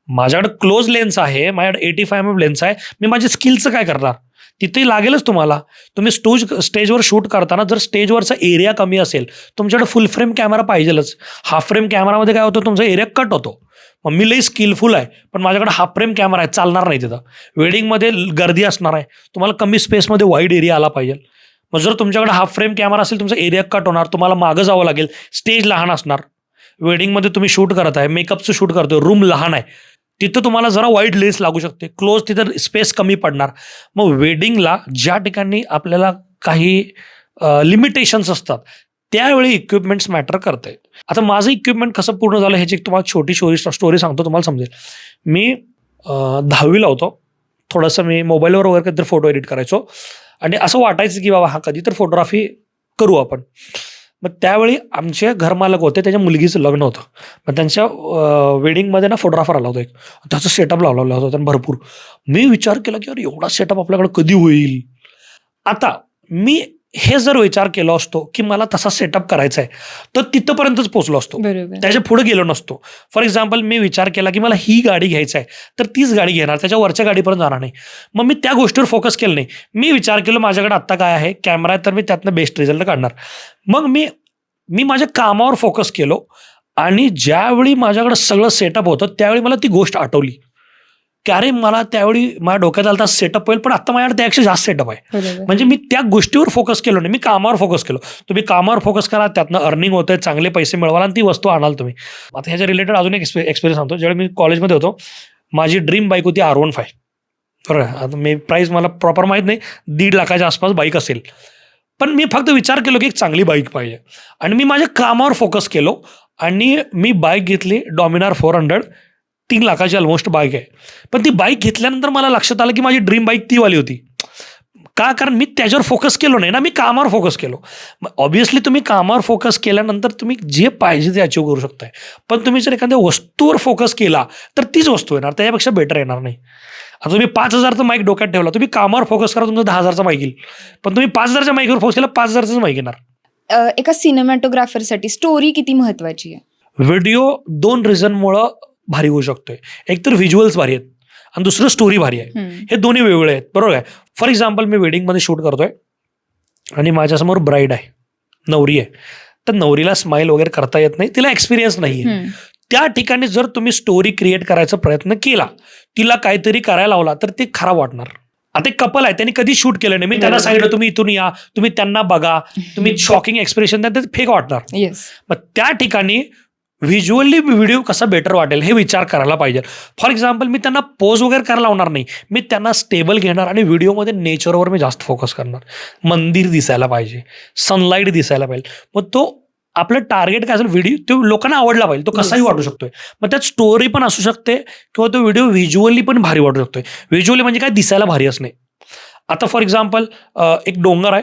B: माझ्याकडे क्लोज लेन्स आहे, माझ्याकडे 85mm लेन्स आहे, मी माझ्या स्किलचं काय करणार. तिथेही लागेलच तुम्हाला. तुम्ही स्टेजवर शूट करताना जर स्टेजवरचा एरिया कमी असेल, तुमच्याकडे फुल फ्रेम कॅमेरा पाहिजेलच. हाफ फ्रेम कॅमेरामध्ये काय होतं, तुमचा एरिया कट होतो. मग मी लई स्किलफुल आहे पण माझ्याकडे हाफ फ्रेम कॅमेरा आहे, चालणार नाही. तिथं वेडिंगमध्ये गर्दी असणार आहे, तुम्हाला कमी स्पेसमध्ये वाईड एरिया आला पाहिजे. मग जर तुमच्याकडे हाफ फ्रेम कॅमेरा असेल, तुमचा एरिया कट होणार, तुम्हाला मागं जावं लागेल, स्टेज लहान असणार. वेडिंगमध्ये तुम्ही शूट करत आहे, मेकअपचं शूट करतोय, रूम लहान आहे, तिथं तुम्हाला जरा वाईड लेन्स लागू शकते, क्लोज तिथं स्पेस कमी पडणार. मग वेडिंगला ज्या ठिकाणी आपल्याला काही लिमिटेशन्स असतात त्यावेळी इक्विपमेंट्स मॅटर करते. आता माझं इक्विपमेंट कसं पूर्ण झालं ह्याची तुम्हाला छोटी स्टोरी सांगतो, तुम्हाला समजेल. मी 10वीला होतो. थोडंसं मी मोबाईलवर वगैरे कधीतरी फोटो एडिट करायचो आणि असं वाटायचं की बाबा कधी तर फोटोग्राफी करू आपण. मग त्यावेळी आमचे घरमालक होते, त्याच्या मुलगीचं लग्न होतं. मग त्यांच्या वेडिंगमध्ये ना फोटोग्राफर आला होता एक, त्याचा सेटअप लावलेला होता त्यांनी भरपूर. मी विचार केला की अरे एवढा सेटअप आपल्याकडे कधी होईल. आता मी हे जर विचार केला असतो की मला तसा सेटअप करायचा आहे तर तिथपर्यंतच पोहोचलो असतो, त्याच्या पुढे गेलो नसतो. फॉर एक्झाम्पल मी विचार केला की मला ही गाडी घ्यायची आहे तर तीच गाडी घेणार, त्याच्या वरच्या गाडीपर्यंत जाणार नाही. मग मी त्या गोष्टीवर फोकस केलं नाही. मी विचार केला माझ्याकडे आत्ता काय आहे, कॅमेरा आहे, तर मी त्यातनं बेस्ट रिझल्ट काढणार. मग मी माझ्या कामावर फोकस केलो आणि ज्यावेळी माझ्याकडे सगळं सेटअप होतं त्यावेळी मला ती गोष्ट आठवली की अरे मला त्यावेळी माझ्या डोक्यात आला सेटअप होईल, पण आता माझ्याकडे त्यापेक्षा जास्त सेटअप आहे. म्हणजे मी त्या गोष्टीवर फोकस केलो नाही, मी कामावर फोकस केलो. तुम्ही कामावर फोकस करा, त्यातनं अर्निंग होतंय, चांगले पैसे मिळवाल आणि ती वस्तू आणाल तुम्ही. आता ह्याच्या रिलेटेड अजून एक एक्सपिरियन्स सांगतो. ज्यावेळी मी कॉलेजमध्ये होतो, माझी ड्रीम बाईक होती R15. बरोबर. आता मी प्राईस मला प्रॉपर माहीत नाही, 1.5 लाखाच्या आसपास बाईक असेल. पण मी फक्त विचार केलो की एक चांगली बाईक पाहिजे आणि मी माझ्या कामावर फोकस केलो आणि मी बाईक घेतली, डॉमिनार 400. 3 लाखाची ऑलमोस्ट बाईक आहे. पण ती बाईक घेतल्यानंतर मला लक्षात आलं की माझी ड्रीम बाईक ती वाली होती. का? कारण मी त्याच्यावर फोकस केलो नाही ना, मी कामावर फोकस केलो. ऑब्व्हियसली तुम्ही कामावर फोकस केल्यानंतर तुम्ही जे पाहिजे ते अचीव्ह करू शकताय. पण तुम्ही जर एखाद्या वस्तूवर फोकस केला तर तीच वस्तू येणार, त्याच्यापेक्षा बेटर येणार नाही. आता तुम्ही 5,000चा माईक डोक्यात ठेवला, तुम्ही कामावर फोकस करा, तुमचा 10,000चा माईक येईल. पण तुम्ही 5,000च्या माईकवर फोकस केला, 5,000चाच माईक येणार.
A: एका सिनेमॅटोग्राफरसाठी स्टोरी किती महत्वाची आहे?
B: व्हिडिओ 2 रिझनमुळं भारी होऊ शकतोय. एक तर व्हिज्युअल्स भारी आहेत आणि दुसरं स्टोरी भारी आहे. हे दोन्ही वेगवेगळे आहेत. बरोबर आहे. फॉर एक्झाम्पल मी वेडिंगमध्ये शूट करतोय आणि माझ्यासमोर ब्राईड आहे, नवरी आहे. तर नवरीला स्माईल वगैरे करता येत नाही, तिला एक्सपिरियन्स नाही आहे. त्या ठिकाणी जर तुम्ही स्टोरी क्रिएट करायचा प्रयत्न केला, तिला काहीतरी करायला लावला तर ते खराब वाटणार. आता एक कपल आहे, त्यांनी कधी शूट केलं नाही, मी त्यांना सांगितलं तुम्ही इथून या, तुम्ही त्यांना बघा, तुम्ही शॉकिंग एक्सप्रेशन द्या, ते फेक वाटणार. मग त्या ठिकाणी व्हिज्युअली व्हिडिओ कसा बेटर वाटेल हे विचार करायला पाहिजे. फॉर एक्झाम्पल मी त्यांना पोज वगैरे करायला लावणार नाही, मी त्यांना स्टेबल घेणार आणि व्हिडिओमध्ये नेचरवर मी जास्त फोकस करणार. मंदिर दिसायला पाहिजे, सनलाईट दिसायला पाहिजे. मग तो आपलं टार्गेट काय असेल, व्हिडिओ तो लोकांना आवडला पाहिजे, तो कसाही वाटू शकतोय. मग त्यात स्टोरी पण असू शकते किंवा तो व्हिडिओ व्हिज्युअली पण भारी वाटू शकतोय. व्हिज्युअली म्हणजे काय, दिसायला भारी असणे. आता फॉर एक्झाम्पल एक डोंगर आहे,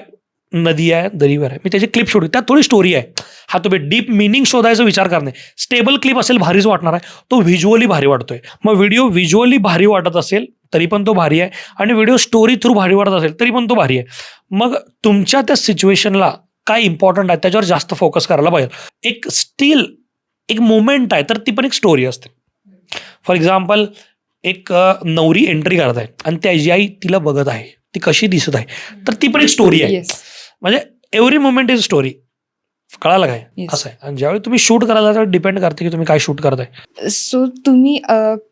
B: नदी आहे, दरीवर आहे, मी त्याची क्लिप शोधली, त्यात थोडी स्टोरी आहे. हा तुम्ही डीप मिनिंग शोधायचा विचार करणे. स्टेबल क्लिप असेल, भारीच वाटणार आहे. तो व्हिज्युअली भारी वाटतोय. मग व्हिडिओ व्हिज्युअली भारी वाटत असेल तरी पण तो भारी आहे आणि व्हिडिओ स्टोरी थ्रू भारी वाटत असेल तरी पण तो भारी आहे. मग तुमच्या त्या सिच्युएशनला काय इम्पॉर्टंट आहे त्याच्यावर जास्त फोकस करायला पाहिजे. एक स्टील एक मोमेंट आहे तर ती पण एक स्टोरी असते. फॉर एक्झाम्पल एक नवरी एंट्री करत आहे आणि त्याची आई तिला बघत आहे, ती कशी दिसत आहे, तर ती पण एक स्टोरी आहे. म्हणजे एव्हरी मोमेंट इज स्टोरी. कळालं काय? असं आहे. आणि ज्यावेळी तुम्ही शूट करायला तर डिपेंड करते की तुम्ही काय शूट करताय.
A: सो तुम्ही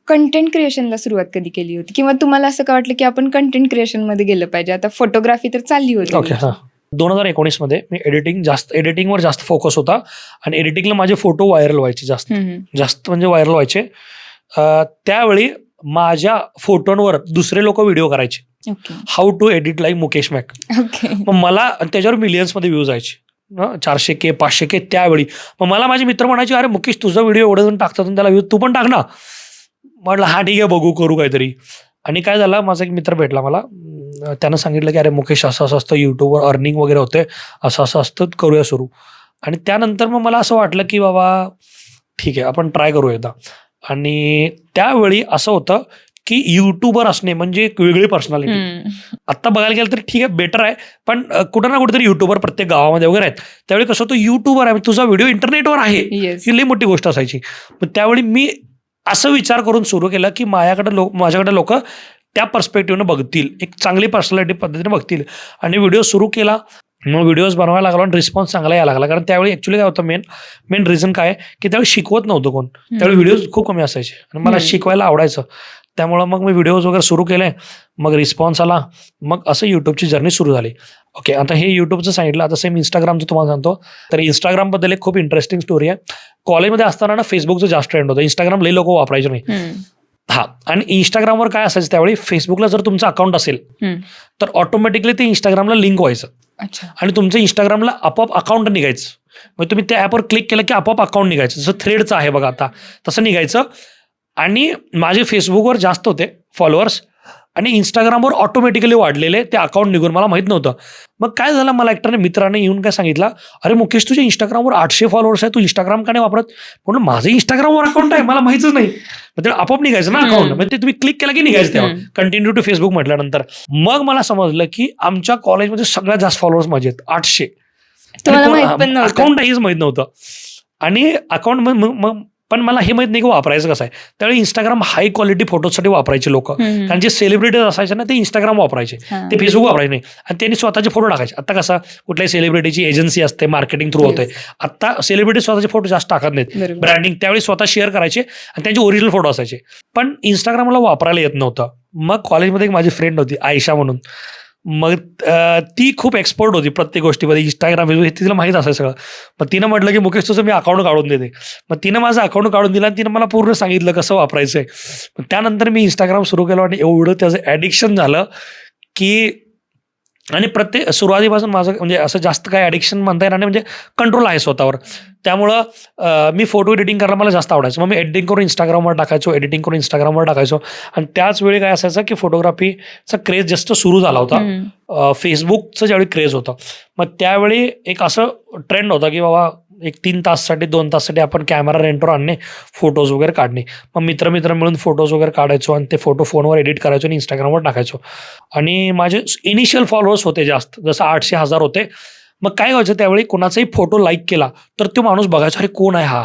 A: कंटेंट क्रिएशनला सुरुवात कधी केली होती किंवा तुम्हाला असं काय वाटलं की आपण कंटेंट क्रिएशन मध्ये गेलं पाहिजे? आता फोटोग्राफी तर चालली होती.
B: ओके. हां, 2019 मध्ये मी एडिटिंगवर जास्त फोकस होता आणि एडिटिंगला माझे फोटो व्हायरल व्हायचे, जास्त म्हणजे व्हायरल व्हायचे. त्यावेळी माझ्या फोटोंवर दुसरे लोक व्हिडिओ करायचे, how to edit like Mukesh मॅक. मग मला त्याच्यावर मिलियन्समध्ये व्ह्यूज यायचे, 400K 500K त्यावेळी. मग मला माझे मित्र म्हणायचे, अरे मुकेश तुझा व्हिडिओ एवढे जण टाकतात त्याला व्ह्यूज, तू पण टाक ना. म्हटलं हा ठीक आहे, बघू करू काहीतरी. आणि काय झालं, माझा एक मित्र भेटला मला, त्यानं सांगितलं की अरे मुकेश असं असं असतं, युट्यूबवर अर्निंग वगैरे होते, असं असं असतं, करूया सुरू. आणि त्यानंतर मग मला असं वाटलं की बाबा ठीक आहे, आपण ट्राय करू एकदा. आणि त्यावेळी असं होतं की युट्यूबर असणे म्हणजे एक वेगळी पर्सनॅलिटी. आता बघायला गेलं तर ठीक आहे, बेटर आहे, पण कुठं ना कुठेतरी युट्यूबर प्रत्येक गावामध्ये वगैरे आहेत. त्यावेळी कसं होतं, युट्यूबर आहे, तुझा व्हिडिओ इंटरनेटवर आहे, ही लई मोठी गोष्ट असायची. पण त्यावेळी मी असं विचार करून सुरू केलं की माझ्याकडे लोक त्या पर्स्पेक्टिव्हनं बघतील, एक चांगली पर्सनॅलिटी पद्धतीने बघतील. आणि व्हिडिओ सुरू केला, मग व्हिडिओज बनवायला लागला आणि रिस्पॉन्स चांगला यायला लागला. कारण त्यावेळी ॲक्च्युली काय होतं, मेन रिझन काय की त्यावेळी शिकवत नव्हतं कोण, त्यावेळी व्हिडिओज खूप कमी असायचे आणि मला शिकवायला आवडायचं. त्यामुळं मग मी व्हिडिओज वगैरे सुरू केले, मग रिस्पॉन्स आला, मग असं यूट्यूबची जर्नी सुरू झाली. ओके, आता हे यूट्यूबचं सांगितलं, आता सेम इंस्टाग्रामचं तुम्हाला सांगतो. तर इंस्टाग्रामबद्दल एक खूप इंटरेस्टिंग स्टोरी आहे. कॉलेजमध्ये असताना ना फेसबुकचं जास्त ट्रेंड होतं, इंस्टाग्राम लई लोक वापरायचे नाही. हा, आणि इंस्टाग्रामवर काय असायचं त्यावेळी, फेसबुकला जर तुमचं अकाउंट असेल तर ऑटोमॅटिकली ते इंस्टाग्रामला लिंक व्हायचं आणि तुमचं इंस्टाग्रामला आपोआप अकाउंट निघायचं. मग तुम्ही त्या ॲपवर क्लिक केलं की आपोआप अकाउंट निघायचं, जसं थ्रेडचं आहे बघा आता तसं निघायचं. आणि माझे फेसबुकवर जास्त होते फॉलोअर्स आणि इंस्टाग्रामवर ऑटोमॅटिकली वाढलेले ते अकाउंट निघून, मला माहित नव्हतं. मग काय झालं, मला एकट्याने मित्राने येऊन काय सांगितलं, अरे मुकेश तुझ्या इंस्टाग्रामवर 800 फॉलोअर्स आहे, तू इंस्टाग्राम का नाही वापरत? म्हणून माझं इंस्टाग्रामवर अकाउंट आहे, मला माहितीच नाही. मग ते आपोआप निघायचं ना अकाउंट, म्हणजे ते तुम्ही क्लिक केलं की निघायचं तेव्हा कंटिन्यू टू फेसबुक म्हटल्यानंतर. मग मला समजलं की आमच्या कॉलेजमध्ये सगळ्यात जास्त फॉलोअर्स माझे आहेत 800. अकाउंट काहीच माहित नव्हतं. आणि अकाउंट मग पण मला हे माहित नाही की वापरायचं कसं आहे. त्यावेळी इंस्टाग्राम हाय क्वालिटी फोटोसाठी वापरायचे लोक, कारण जे सेलिब्रिटीज असायचे ना ते इंस्टाग्राम वापरायचे, ते फेसबुक वापरायचे नाही. आणि त्यांनी स्वतःचे फोटो टाकायचे. आता कसं कुठल्याही सेलिब्रिटीची एजन्सी असते, मार्केटिंग थ्रू होते. आता सेलिब्रिटी स्वतःचे फोटो जास्त टाकत नाहीत, ब्रँडिंग. त्यावेळी स्वतः शेअर करायचे आणि त्यांचे ओरिजिनल फोटो असायचे. पण इंस्टाग्रामला वापरायला येत नव्हतं. मग कॉलेजमध्ये एक माझी फ्रेंड होती आयशा म्हणून, मग ती खूप एक्सपर्ट होती प्रत्येक गोष्टीमध्ये, इंस्टाग्राम फेसबुक हे तिला माहीत असायचं सगळं. मग तिनं म्हटलं की मुकेश तुझं मी अकाउंट काढून देते. मग तिनं माझं अकाउंट काढून दिलं आणि तिनं मला पूर्ण सांगितलं कसं वापरायचं आहे. मग त्यानंतर मी इंस्टाग्राम सुरू केलं आणि एवढं त्याचं ॲडिक्शन झालं की, आणि प्रत्येक सुरुवातीपासून माझं म्हणजे असं जास्त काय ॲडिक्शन म्हणता येणार नाही, म्हणजे कंट्रोल आहे स्वतःवर. त्यामुळं मी फोटो एडिटिंग करायला मला जास्त आवडायचं. मग मी एडिटिंग करून इंस्टाग्रामवर टाकायचो, एडिटिंग करून इंस्टाग्रामवर टाकायचो. आणि त्याच वेळी काय असायचं की फोटोग्राफीचा क्रेज जास्त सुरू झाला होता, फेसबुकचं ज्यावेळी क्रेज होतं. मग त्यावेळी एक असं ट्रेंड होता की बाबा एक 3 ताससाठी 2 ताससाठी आपण कॅमेरा रेंटवर आणणे, फोटोज वगैरे काढणे. मग मित्र मिळून फोटोज वगैरे काढायचो आणि ते फोटो फोनवर एडिट करायचो आणि इंस्टाग्रामवर टाकायचो. आणि माझे इनिशियल फॉलोअर्स होते जास्त, जसं 800-1000 होते. मग काय व्हायचं, त्यावेळी कोणाचाही फोटो लाईक केला तर तो माणूस बघायचा, अरे कोण आहे हा,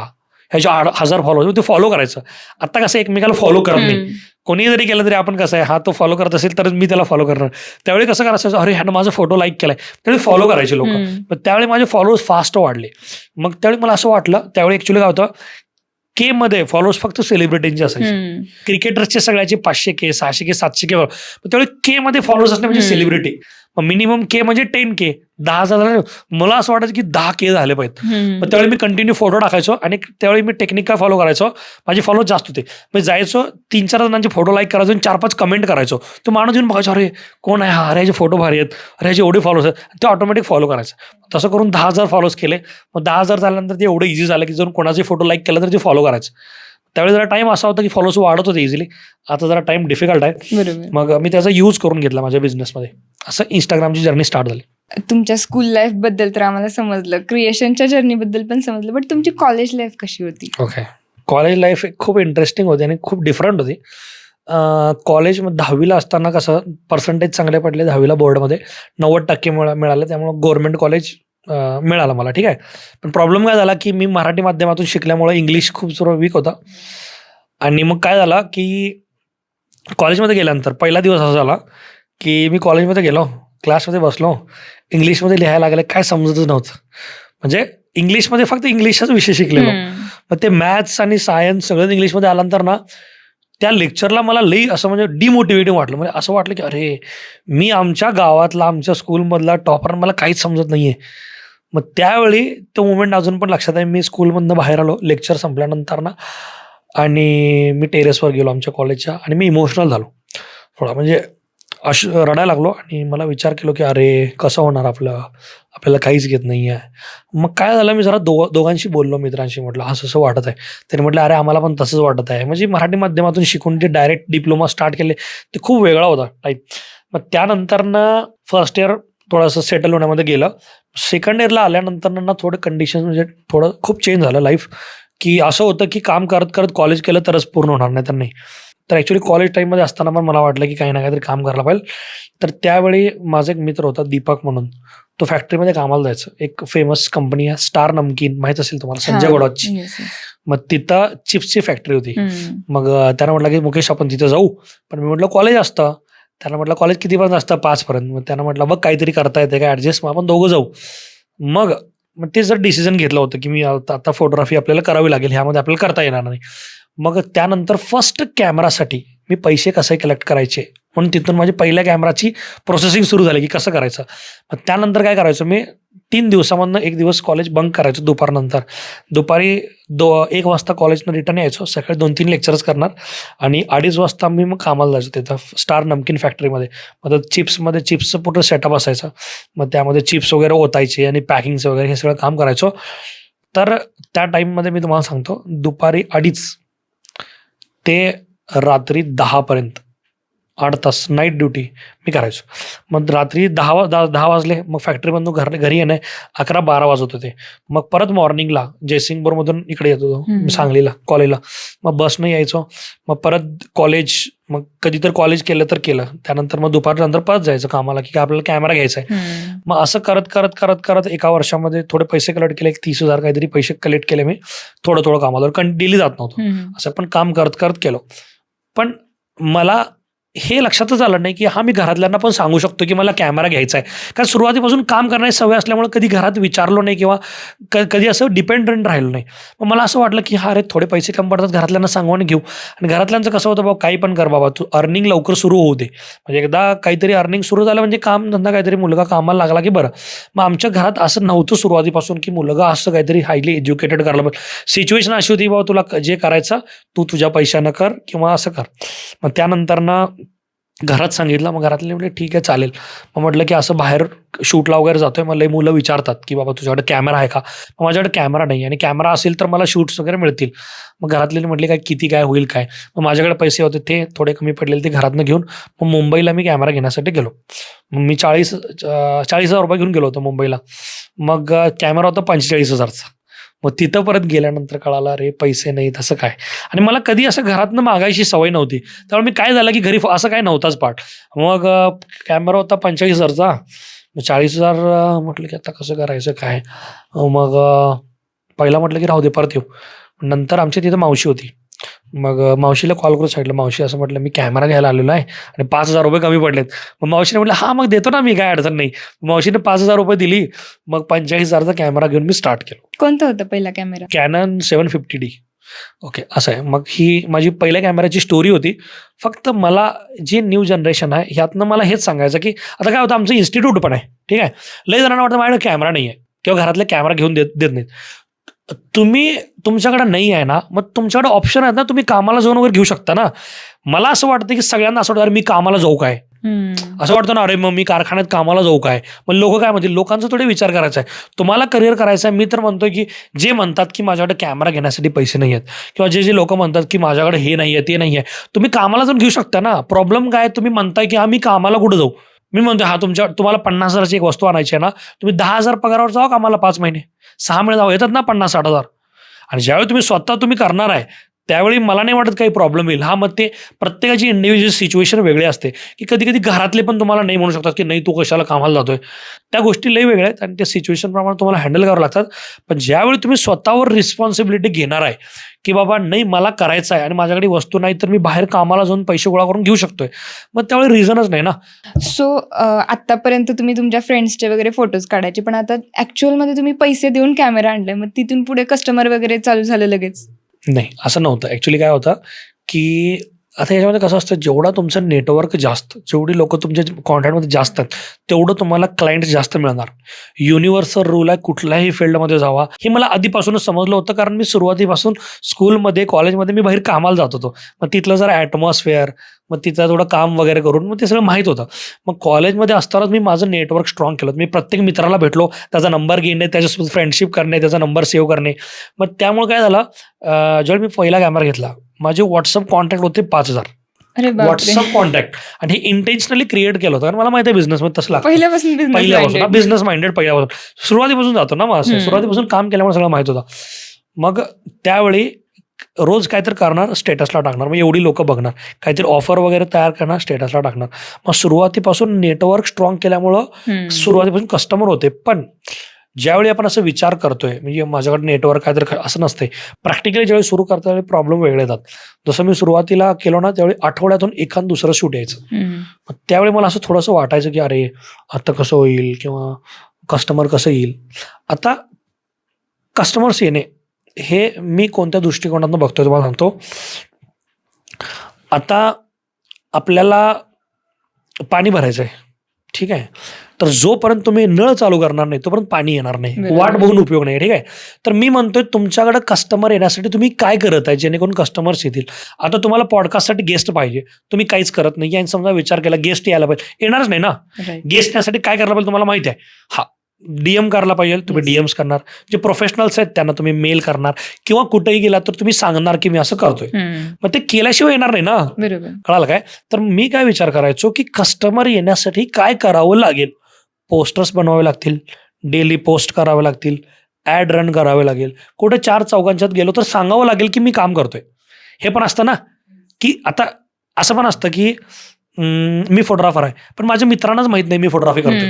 B: ह्याच्या 1000 फॉलोअर्स, ते फॉलो करायचं. आता कसं एकमेकाला फॉलो करत नाही, कोणी जरी केलं तरी आपण कसं आहे, हा तो फॉलो करत असेल तर मी त्याला फॉलो करणार. त्यावेळी कसं करायचं, अरे ह्यानं माझा फोटो लाईक केलाय, त्यावेळी फॉलो करायचे लोक. मग त्यावेळी माझे फॉलोअर्स फास्ट वाढले. मग त्यावेळी मला असं वाटलं, त्यावेळी ॲक्च्युली काय होतं, के मध्ये फॉलोअर्स फक्त सेलिब्रिटींचे असायचे. क्रिकेटर्सचे सगळ्याचे 500K 600K 700K. त्यावेळी के मध्ये फॉलोअर्स असणे म्हणजे सेलिब्रिटी. मिनिमम के म्हणजे 10K 10,000 झाले. मला असं वाटायचं की 10K झाले पाहिजेत. मग त्यावेळी मी कंटिन्यू फोटो टाकायचो आणि त्यावेळी मी टेक्निक काय फॉलो करायचो, माझे फॉलोअर्स जास्त होते. मी जायचो 3-4 जणांचे फोटो लाईक करायचो आणि 4-5 कमेंट करायचो. तो माणूस येऊन बघायचो, अरे कोण आहे हा, अरे ह्याचे फोटो भारी आहेत, अरे ह्याचे एवढे फॉलोअर्स आहेत, ते ऑटोमॅटिक फॉलो करायचं. तसं करून 10,000 फॉलोअर्स केले. मग 10,000 झाल्यानंतर ते एवढं इझी झालं की जर कोणाचे फोटो लाईक केला तर ते फॉलो करायचं. त्यावेळी जरा टाइम असा होता की फॉलोअर्स वाढत होते इझिली. आता जरा टाइम डिफिकल्ट आहे. मग मी त्याचा यूज करून घेतला माझ्या बिझनेसमध्ये. असं इंस्टाग्रामची जर्नी स्टार्ट झाली.
A: तुमच्या स्कूल लाईफ बद्दल तर आम्हाला समजलं, क्रिएशनच्या जर्नी बद्दल पण समजलं, बट तुमची कॉलेज लाईफ कशी होती?
B: ओके, कॉलेज लाईफ खूप इंटरेस्टिंग होती आणि खूप डिफरंट होती. कॉलेजमध्ये 10वीला असताना कसं पर्सेंटेज चांगले पडले, 10वीला बोर्डमध्ये 90% मिळाले, त्यामुळे गव्हर्नमेंट कॉलेज मिळालं मला. ठीक आहे. पण प्रॉब्लेम काय झाला की मी मराठी माध्यमातून शिकल्यामुळे इंग्लिश खूप थोडं वीक होता. आणि मग काय झालं की कॉलेजमध्ये गेल्यानंतर पहिला दिवस असा झाला की मी कॉलेजमध्ये गेलो, क्लासमध्ये बसलो, इंग्लिशमध्ये लिहायला लागले, काय समजतच नव्हतं. म्हणजे इंग्लिशमध्ये फक्त इंग्लिशचाच विषय शिकलेलो. मग ते मॅथ्स आणि सायन्स सगळं इंग्लिशमध्ये आल्यानंतर ना त्या लेक्चरला मला लई असं म्हणजे डिमोटिवेटिंग वाटलं. म्हणजे असं वाटलं की अरे मी आमच्या गावातला आमच्या स्कूलमधला टॉपर, मला काहीच समजत नाहीये. मग त्यावेळी तो मुवमेंट अजून पण लक्षात आहे. मी स्कूलमधनं बाहेर आलो लेक्चर संपल्यानंतर ना, आणि मी टेरेसवर गेलो आमच्या कॉलेजच्या आणि मी इमोशनल झालो थोडा, म्हणजे रडायला लागलो. आणि मला विचार केलो की अरे कसं होणार आपल्याला काहीच घेत नाही आहे. मग काय झालं, मी जरा दोघांशी बोललो, मित्रांशी. म्हटलं असं वाटत आहे. त्यांनी म्हटलं अरे आम्हाला पण तसंच वाटत आहे. म्हणजे मराठी माध्यमातून शिकून जे डायरेक्ट डिप्लोमा स्टार्ट केले ते खूप वेगळा होता टाईप. मग त्यानंतर ना फर्स्ट इयर थोडंसं सेटल होण्यामध्ये गेलं. सेकंड इयरला आल्यानंतर ना थोडं कंडिशन म्हणजे थोडं खूप चेंज झालं लाईफ. की असं होतं की काम करत करत कॉलेज केलं तरच पूर्ण होणार, नाही तर नाही. तर ॲक्च्युली कॉलेज टाईममध्ये असताना पण मला वाटलं की काही ना काहीतरी काम करायला पाहिजे. तर त्यावेळी माझा एक मित्र होता दीपक म्हणून, तो फॅक्टरीमध्ये कामाला जायचं. एक फेमस कंपनी आहे स्टार नमकीन, माहीत असेल तुम्हाला, संजय गोडावतची. मग तिथं चिप्सची फॅक्टरी होती. मग त्यानं म्हटलं की मुकेश आपण तिथं जाऊ. पण मी म्हटलं कॉलेज असतं. त्यानं म्हटलं कॉलेज कितीपर्यंत असतं? 5पर्यंत. मग त्यानं म्हटलं बघ काहीतरी करता येते काय ॲडजस्ट, मग आपण दोघं जाऊ. मग ते जर डिसिजन घेतलं होतं की मी आता फोटोग्राफी आपल्याला करावी लागेल, ह्यामध्ये आपल्याला करता येणार नाही. मग त्यानंतर फर्स्ट कॅमेरासाठी मी पैसे कसे कलेक्ट करायचे म्हणून तिथून माझी पहिल्या कॅमेराची प्रोसेसिंग सुरू झाली की कसं करायचं. मग त्यानंतर काय करायचं, मी 3 दिवसामधनं 1 दिवस कॉलेज बंक करायचं दुपारनंतर. दुपारी 1 वाजता कॉलेजनं रिटर्न यायचो. सकाळी 2-3 लेक्चर्स करणार आणि 2:30 वाजता मी मग कामाला जायचो तिथं स्टार नमकीन फॅक्टरीमध्ये. मग चिप्सचं पूर्ण सेटअप असायचं. मग त्यामध्ये चिप्स वगैरे ओतायचे आणि पॅकिंगचं वगैरे हे सगळं काम करायचो. तर त्या टाईममध्ये मी तुम्हाला सांगतो, दुपारी 2:30 ते रात्री 10 पर्यंत 8 तास नाईट ड्युटी मी करायचो. मग रात्री 10 वाजले, मग फॅक्टरीमधून घरी येणे 11-12 वाजत होते. मग परत मॉर्निंगला जयसिंगपूरमधून इकडे येत होतो सांगलीला कॉलेजला. मग बसनं यायचो. मग परत कॉलेज, मग कधी तर कॉलेज केलं तर केलं. त्यानंतर मग दुपारनंतर परत जायचं कामाला, की आपल्याला कॅमेरा घ्यायचा आहे. मग असं करत एका वर्षामध्ये थोडे पैसे कलेक्ट केले. 30,000 काहीतरी पैसे कलेक्ट केले मी थोडं कामाला, कारण डेली जात नव्हतो. असं पण काम करत केलं. पण मला हे लक्षातच आलं नाही की मी घरातल्यांना पण सांगू शकतो की मला कॅमेरा घ्यायचा आहे. कारण सुरुवातीपासून काम करण्याची सवय असल्यामुळे कधी घरात विचारलो नाही किंवा कधी असं डिपेंडंट राहिलो नाही. मग मला असं वाटलं की अरे थोडे पैसे कमी पडतात, घरातल्यांना सांगून घेऊ. आणि घरातल्यांचं कसं होतं, बाबा काही पण कर बाबा, तू अर्निंग लवकर सुरू होऊ दे. म्हणजे एकदा काहीतरी अर्निंग सुरू झालं म्हणजे काम धंदा काहीतरी मुलगा कामाला लागला की बरं. मग आमच्या घरात असं नव्हतं सुरुवातीपासून की मुलगा असं काहीतरी हायली एज्युकेटेड करायला पाहिजे. सिच्युएशन अशी होती, बाबा तुला जे करायचं तू तुझ्या पैशानं कर किंवा असं कर. मग त्यानंतर घरात सांगितलं. मग घरातले म्हणजे ठीक आहे चालेल. मग म्हटलं की असं बाहेर शूटला वगैरे जातोय, मला लई मुलं विचारतात की बाबा तुझ्याकडे कॅमेरा आहे का. मग माझ्याकडे कॅमेरा नाही, आणि कॅमेरा असेल तर मला शूट्स वगैरे मिळतील. मग घरातले म्हटले काय किती काय होईल काय. मग माझ्याकडे पैसे होते ते थोडे कमी पडलेले, ते घरातनं घेऊन मग मुंबईला मी कॅमेरा घेण्यासाठी गेलो. मग मी 40,000 रुपये घेऊन गेलो होतो मुंबईला. मग कॅमेरा होता 45,000चा. मग तिथं परत गेल्यानंतर कळालं अरे पैसे नाही तसं काय. आणि मला कधी असं घरातनं मागायची सवय नव्हती. त्यामुळे मी काय झालं की घरी असं काय नव्हताच पाठ. मग कॅमेरा होता 45,000चा. मग 40,000 म्हटलं की आता कसं करायचं काय. मग पहिला म्हटलं की राहू दे परत येऊ. नंतर आमच्या तिथं मावशी होती. मग मावशीला कॉल करून सांगितलं, मावशी असं म्हटलं मी कॅमेरा घ्यायला आलेलो आहे आणि 5,000 रुपये कमी पडलेत. मग मावशीने म्हटलं मग देतो ना मी, काय अडचण नाही. मावशीने 5,000 रुपये दिली. मग 45,000चा कॅमेरा घेऊन मी स्टार्ट केलो.
A: कोणता होता पहिला कॅमेरा?
B: Canon 750D. ओके, असं आहे. मग ही माझी पहिल्या कॅमेऱ्याची स्टोरी होती. फक्त मला जी न्यू जनरेशन आहे ह्यातनं मला हेच सांगायचं की आता काय होतं, आमचं इन्स्टिट्यूट पण आहे, ठीक आहे. लई जणांना वाटतं माझ्याकडे कॅमेरा नाही आहे किंवा घरातले कॅमेरा घेऊन देत नाहीत. तुमच्याकडे नाही आहे ना, मग तुमच्याकडे ऑप्शन आहेत ना, तुम्ही कामाला जाऊन वगैरे घेऊ शकता ना. मला असं वाटतं की सगळ्यांना असं वाटतं अरे मी कामाला जाऊ काय, असं वाटतं ना, अरे मग मी कारखान्यात कामाला जाऊ काय. मग लोक काय म्हणतील, लोकांचा थोडे विचार करायचा आहे. तुम्हाला करिअर करायचं आहे. मी तर म्हणतोय की जे म्हणतात की माझ्याकडे कॅमेरा घेण्यासाठी पैसे नाही आहेत किंवा जे लोक म्हणतात की माझ्याकडे हे नाही आहे ते नाही आहे, तुम्ही कामाला जाऊन घेऊ शकता ना. प्रॉब्लेम काय, तुम्ही म्हणताय की मी कामाला कुठं जाऊ. मी म्हणतो तुम्हाला 50,000ची एक वस्तू आणायची आहे ना, तुम्ही 10,000 पगारावर जावा कामाला 5 महिने 6 महिने जाऊ, येतात ना 50-60,000. आणि ज्यावेळी तुम्ही स्वतः करणार आहे त्यावेळी मला नाही वाटत काही प्रॉब्लेम येईल. मग ते प्रत्येकाची इंडिव्हिज्युअल सिच्युएशन वेगळी असते की कधी घरातले पण तुम्हाला नाही म्हणू शकतात की नाही तू कशाला कामाला जातोय. त्या गोष्टी लई वेगळ्या आहेत आणि त्या सिच्युएशन प्रमाणे तुम्हाला हँडल करावं लागतात. पण ज्यावेळी तुम्ही स्वतःवर रिस्पॉन्सिबिलिटी घेणार आहे की बाबा नाही मला करायचं आहे आणि माझ्याकडे वस्तू नाही तर मी बाहेर कामाला जाऊन पैसे गोळा करून घेऊ शकतोय, मग त्यावेळी रिझनच नाही ना.
A: सो आतापर्यंत तुम्ही तुमच्या फ्रेंड्सचे वगैरे फोटोज काढायचे, पण आता ऍक्च्युअलमध्ये तुम्ही पैसे देऊन कॅमेरा आणलाय, मग तिथून पुढे कस्टमर वगैरे चालू झालं लगेच?
B: नाही, असं नव्हतं. ॲक्च्युली काय होतं की आता याच्यामध्ये कसं असतं, जेवढा तुमचं नेटवर्क जास्त, जेवढी लोक तुमच्या कॉन्टॅक्टमध्ये जास्त आहेत तेवढं तुम्हाला क्लायंट जास्त मिळणार. युनिव्हर्सल रूल आहे, कुठल्याही फील्डमध्ये जावा. हे मला आधीपासूनच समजलं होतं, कारण मी सुरुवातीपासून स्कूलमध्ये कॉलेजमध्ये मी बाहेर कामाला जात होतो. मग तिथलं जरा ॲटमॉस्फिअर, मग तिथं थोडं काम वगैरे करून मग ते सगळं माहीत होतं. मग कॉलेजमध्ये असतानाच मी माझं नेटवर्क स्ट्रॉंग केलं. मी प्रत्येक मित्राला भेटलो, त्याचा नंबर घेणे, त्याच्यासोबत फ्रेंडशिप करणे, त्याचा नंबर सेव्ह करणे. मग त्यामुळे काय झालं, ज्यावेळी मी पहिला कॅमेरा घेतला माझे व्हॉट्सअप कॉन्टॅक्ट होते 5,000 व्हॉट्सअप कॉन्टॅक्ट. आणि हे इंटेन्शनली क्रिएट केलं होतं, कारण मला माहिती आहे बिझनेसमध्ये तसं लागतं. पहिल्यापासून बिझनेस माइंडेड, पहिल्यापासून सुरुवातीपासून जातो ना, मग असं सुरुवातीपासून काम केल्यामुळे सगळं माहित होतं. मग त्यावेळी रोज काहीतरी करणार, स्टेटसला टाकणार, मग एवढी लोक बघणार, काहीतरी ऑफर वगैरे तयार करणार, स्टेटसला टाकणार. मग सुरुवातीपासून नेटवर्क स्ट्रॉंग केल्यामुळं सुरुवातीपासून कस्टमर होते. पण ज्यावेळी आपण असं विचार करतोय, म्हणजे माझ्याकडे नेटवर्क काय तर असं नसते. प्रॅक्टिकली ज्यावेळी सुरू करता त्यावेळी प्रॉब्लेम वेगळे येतात. जसं मी सुरुवातीला केलो ना, त्यावेळी आठवड्यातून एखाद दुसरं शूट यायचं. त्यावेळी मला असं थोडंसं वाटायचं की अरे आता कसं होईल किंवा कस्टमर कसं येईल. आता कस्टमर्स येणे हे मी कोणत्या दृष्टिकोनातून बघतोय तुम्हाला सांगतो. आता आपल्याला पाणी भरायचं आहे, ठीक आहे. तर जोपर्यंत तुम्ही नळ चालू करणार नाही तोपर्यंत पाणी येणार नाही,
A: बरोबर.
B: वाट बघून उपयोग नाही. ठीक आहे. तर मी म्हणतोय तुमच्याकडे कस्टमर येण्यासाठी तुम्ही काय करत आहे जेणेकरून कस्टमर्स येतील. आता तुम्हाला पॉडकास्टसाठी गेस्ट पाहिजे, तुम्ही काहीच करत नाही आणि समजा विचार केला गेस्ट यायला पाहिजे, येणारच नाही ना.
A: Right.
B: गेस्ट येण्यासाठी काय करायला पाहिजे तुम्हाला माहिती आहे. हा, डीएम करायला पाहिजे, तुम्ही
A: Yes.
B: डीएम्स करणार. जे प्रोफेशनल्स आहेत त्यांना तुम्ही मेल करणार किंवा कुठेही गेला तर तुम्ही सांगणार की मी असं करतोय. मग ते केल्याशिवाय येणार नाही ना.
A: बरोबर.
B: कळालं काय. तर मी काय विचार करायचो की कस्टमर येण्यासाठी काय करावं लागेल. पोस्टर्स बनवावे लागतील, डेली पोस्ट करावे लागतील, ऍड रन करावे लागेल, कुठे 4 चौघांच्यात गेलो तर सांगावं लागेल की मी काम करतोय. हे पण असतं ना की आता असं पण असतं की मी फोटोग्राफर आहे पण माझ्या मित्रांनाच माहित नाही मी फोटोग्राफी करतोय.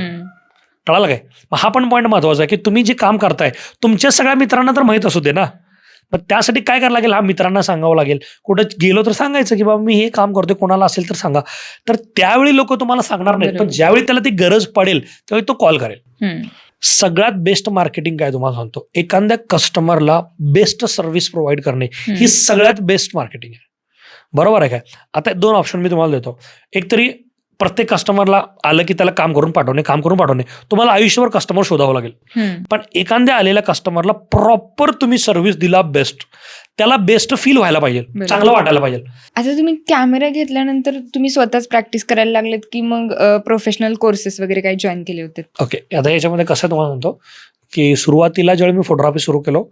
B: कळालं काय. मग हा पण पॉईंट महत्वाचा आहे की तुम्ही जे काम करताय तुमच्या सगळ्या मित्रांना तर माहित असू दे ना. मग त्यासाठी काय करायला लागेल, हा मित्रांना सांगावं लागेल. कुठं गेलो तर सांगायचं की बाबा मी हे काम करतोय, कोणाला असेल तर सांगा. तर त्यावेळी लोक तुम्हाला सांगणार नाहीत, पण
A: बरोबर.
B: ज्यावेळी त्याला ती गरज पडेल त्यावेळी तो कॉल करेल.
A: हम्म.
B: सगळ्यात बेस्ट मार्केटिंग काय तुम्हाला सांगतो, एखाद्या कस्टमरला बेस्ट सर्व्हिस प्रोव्हाइड करणे ही सगळ्यात बेस्ट मार्केटिंग आहे. बरोबर आहे काय. आता 2 ऑप्शन मी तुम्हाला देतो. एक तरी प्रत्येक कस्टमरला आलं की त्याला काम करून पाठवणे तुम्हाला आयुष्यभर कस्टमर शोधावं लागेल. पण एखाद्या आलेल्या कस्टमरला प्रॉपर तुम्ही सर्व्हिस दिला बेस्ट, त्याला बेस्ट फील व्हायला पाहिजे,
A: बरोबर.
B: चांगलं वाटायला पाहिजे.
A: आता तुम्ही कॅमेरा घेतल्यानंतर तुम्ही स्वतःच प्रॅक्टिस करायला लागलेत की मग प्रोफेशनल कोर्सेस वगैरे काही जॉईन केले होते?
B: ओके. आता याच्यामध्ये कसं तुम्हाला म्हणतो की सुरुवातीला ज्यावेळी मी फोटोग्राफी सुरू केलो,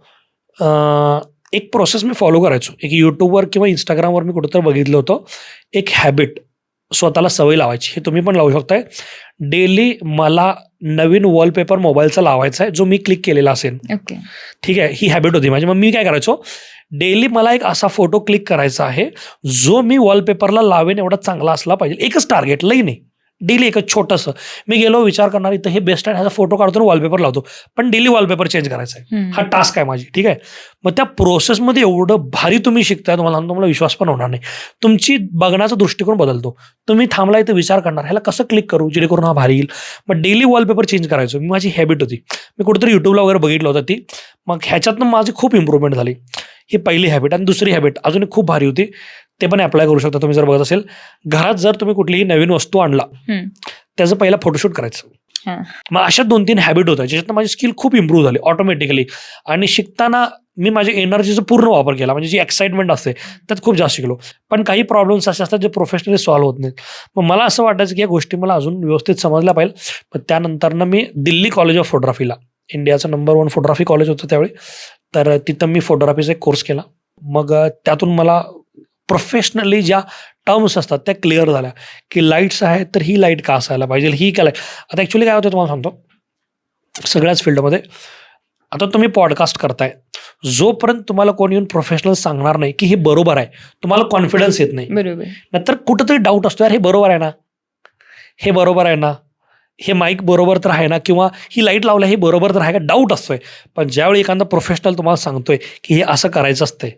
B: एक प्रोसेस मी फॉलो करायचो. एक युट्यूबवर किंवा इंस्टाग्रामवर मी कुठेतरी बघितलं होतं, एक हॅबिट स्वतःला सवय लावायची. हे तुम्ही पण लावू शकताय. डेली मला नवीन वॉलपेपर मोबाईलचा लावायचा आहे जो मी क्लिक केलेला असेल.
A: ओके.
B: ठीक आहे. ही हॅबिट होती माझी. मग मी काय करायचो, डेली मला एक असा फोटो क्लिक करायचा आहे जो मी वॉलपेपरला लावेन एवढा चांगला असला पाहिजे. एकच टार्गेट, लई नाही, डेली एकच छोटंसं. मी गेलो विचार करणार इथं हे बेस्ट आहे, ह्याचा फोटो काढतो वॉलपेपर लावतो, पण डेली वॉलपेपर चेंज करायचा आहे. हा टास्क आहे माझी. ठीक आहे. मग त्या प्रोसेसमध्ये एवढं भारी तुम्ही शिकताय, तुम्हाला विश्वास पण होणार नाही. तुमची बघण्याचा दृष्टिकोन बदलतो. तुम्ही थांबला इथं विचार करणार ह्याला कसं क्लिक करू जेणेकरून हा भारी येईल. मग डेली वॉलपेपर चेंज करायचो. मी माझी हॅबिट होती. मी कुठेतरी युट्यूबला वगैरे बघितलं होतं ती. मग ह्याच्यातनं माझी खूप इम्प्रूव्हमेंट झाली. ही पहिली हॅबिट. आणि दुसरी हॅबिट अजून एक खूप भारी होती, ते पण अप्लाय करू शकता तुम्ही जर बघत असेल. घरात जर तुम्ही कुठलीही नवीन वस्तू आणला त्याचं पहिला फोटोशूट करायचं. मग अशा 2-3 हॅबिट होत्या ज्याच्यातनं माझी स्किल खूप इम्प्रूव्ह झाली ऑटोमॅटिकली. आणि शिकताना मी माझ्या एनर्जीचा पूर्ण वापर केला. म्हणजे जी एक्साइटमेंट असते त्यात खूप जास्त शिकलो. पण काही प्रॉब्लेम्स असे असतात जे प्रोफेशनली सॉल्व्ह होत नाहीत. मग मला असं वाटायचं की या गोष्टी मला अजून व्यवस्थित समजल्या पाहिजे. पण त्यानंतरनं मी दिल्ली कॉलेज ऑफ फोटोग्राफीला, इंडियाचं नंबर 1 फोटोग्राफी कॉलेज होतं त्यावेळी, तर तिथं मी फोटोग्राफीचा एक कोर्स केला. मग त्यातून मला प्रोफेशनली ज्या टर्म्स असतात त्या क्लिअर झाल्या की लाईट्स आहेत तर ही लाईट का असायला पाहिजे, ही काय. आता ॲक्च्युली काय होतं तुम्हाला सांगतो, सगळ्याच फील्डमध्ये आता तुम्ही पॉडकास्ट करताय, जोपर्यंत तुम्हाला कोणी येऊन प्रोफेशनल सांगणार नाही की हे बरोबर आहे, तुम्हाला कॉन्फिडन्स येत नाही.
A: बरोबर.
B: नंतर कुठंतरी डाऊट असतो, यार हे बरोबर आहे ना, हे बरोबर आहे ना, हे माईक बरोबर तर आहे ना, किंवा ही लाईट लावलं हे बरोबर तर आहे का, डाऊट असतोय. पण ज्यावेळी एखादा प्रोफेशनल तुम्हाला सांगतोय की हे असं करायचं असतंय,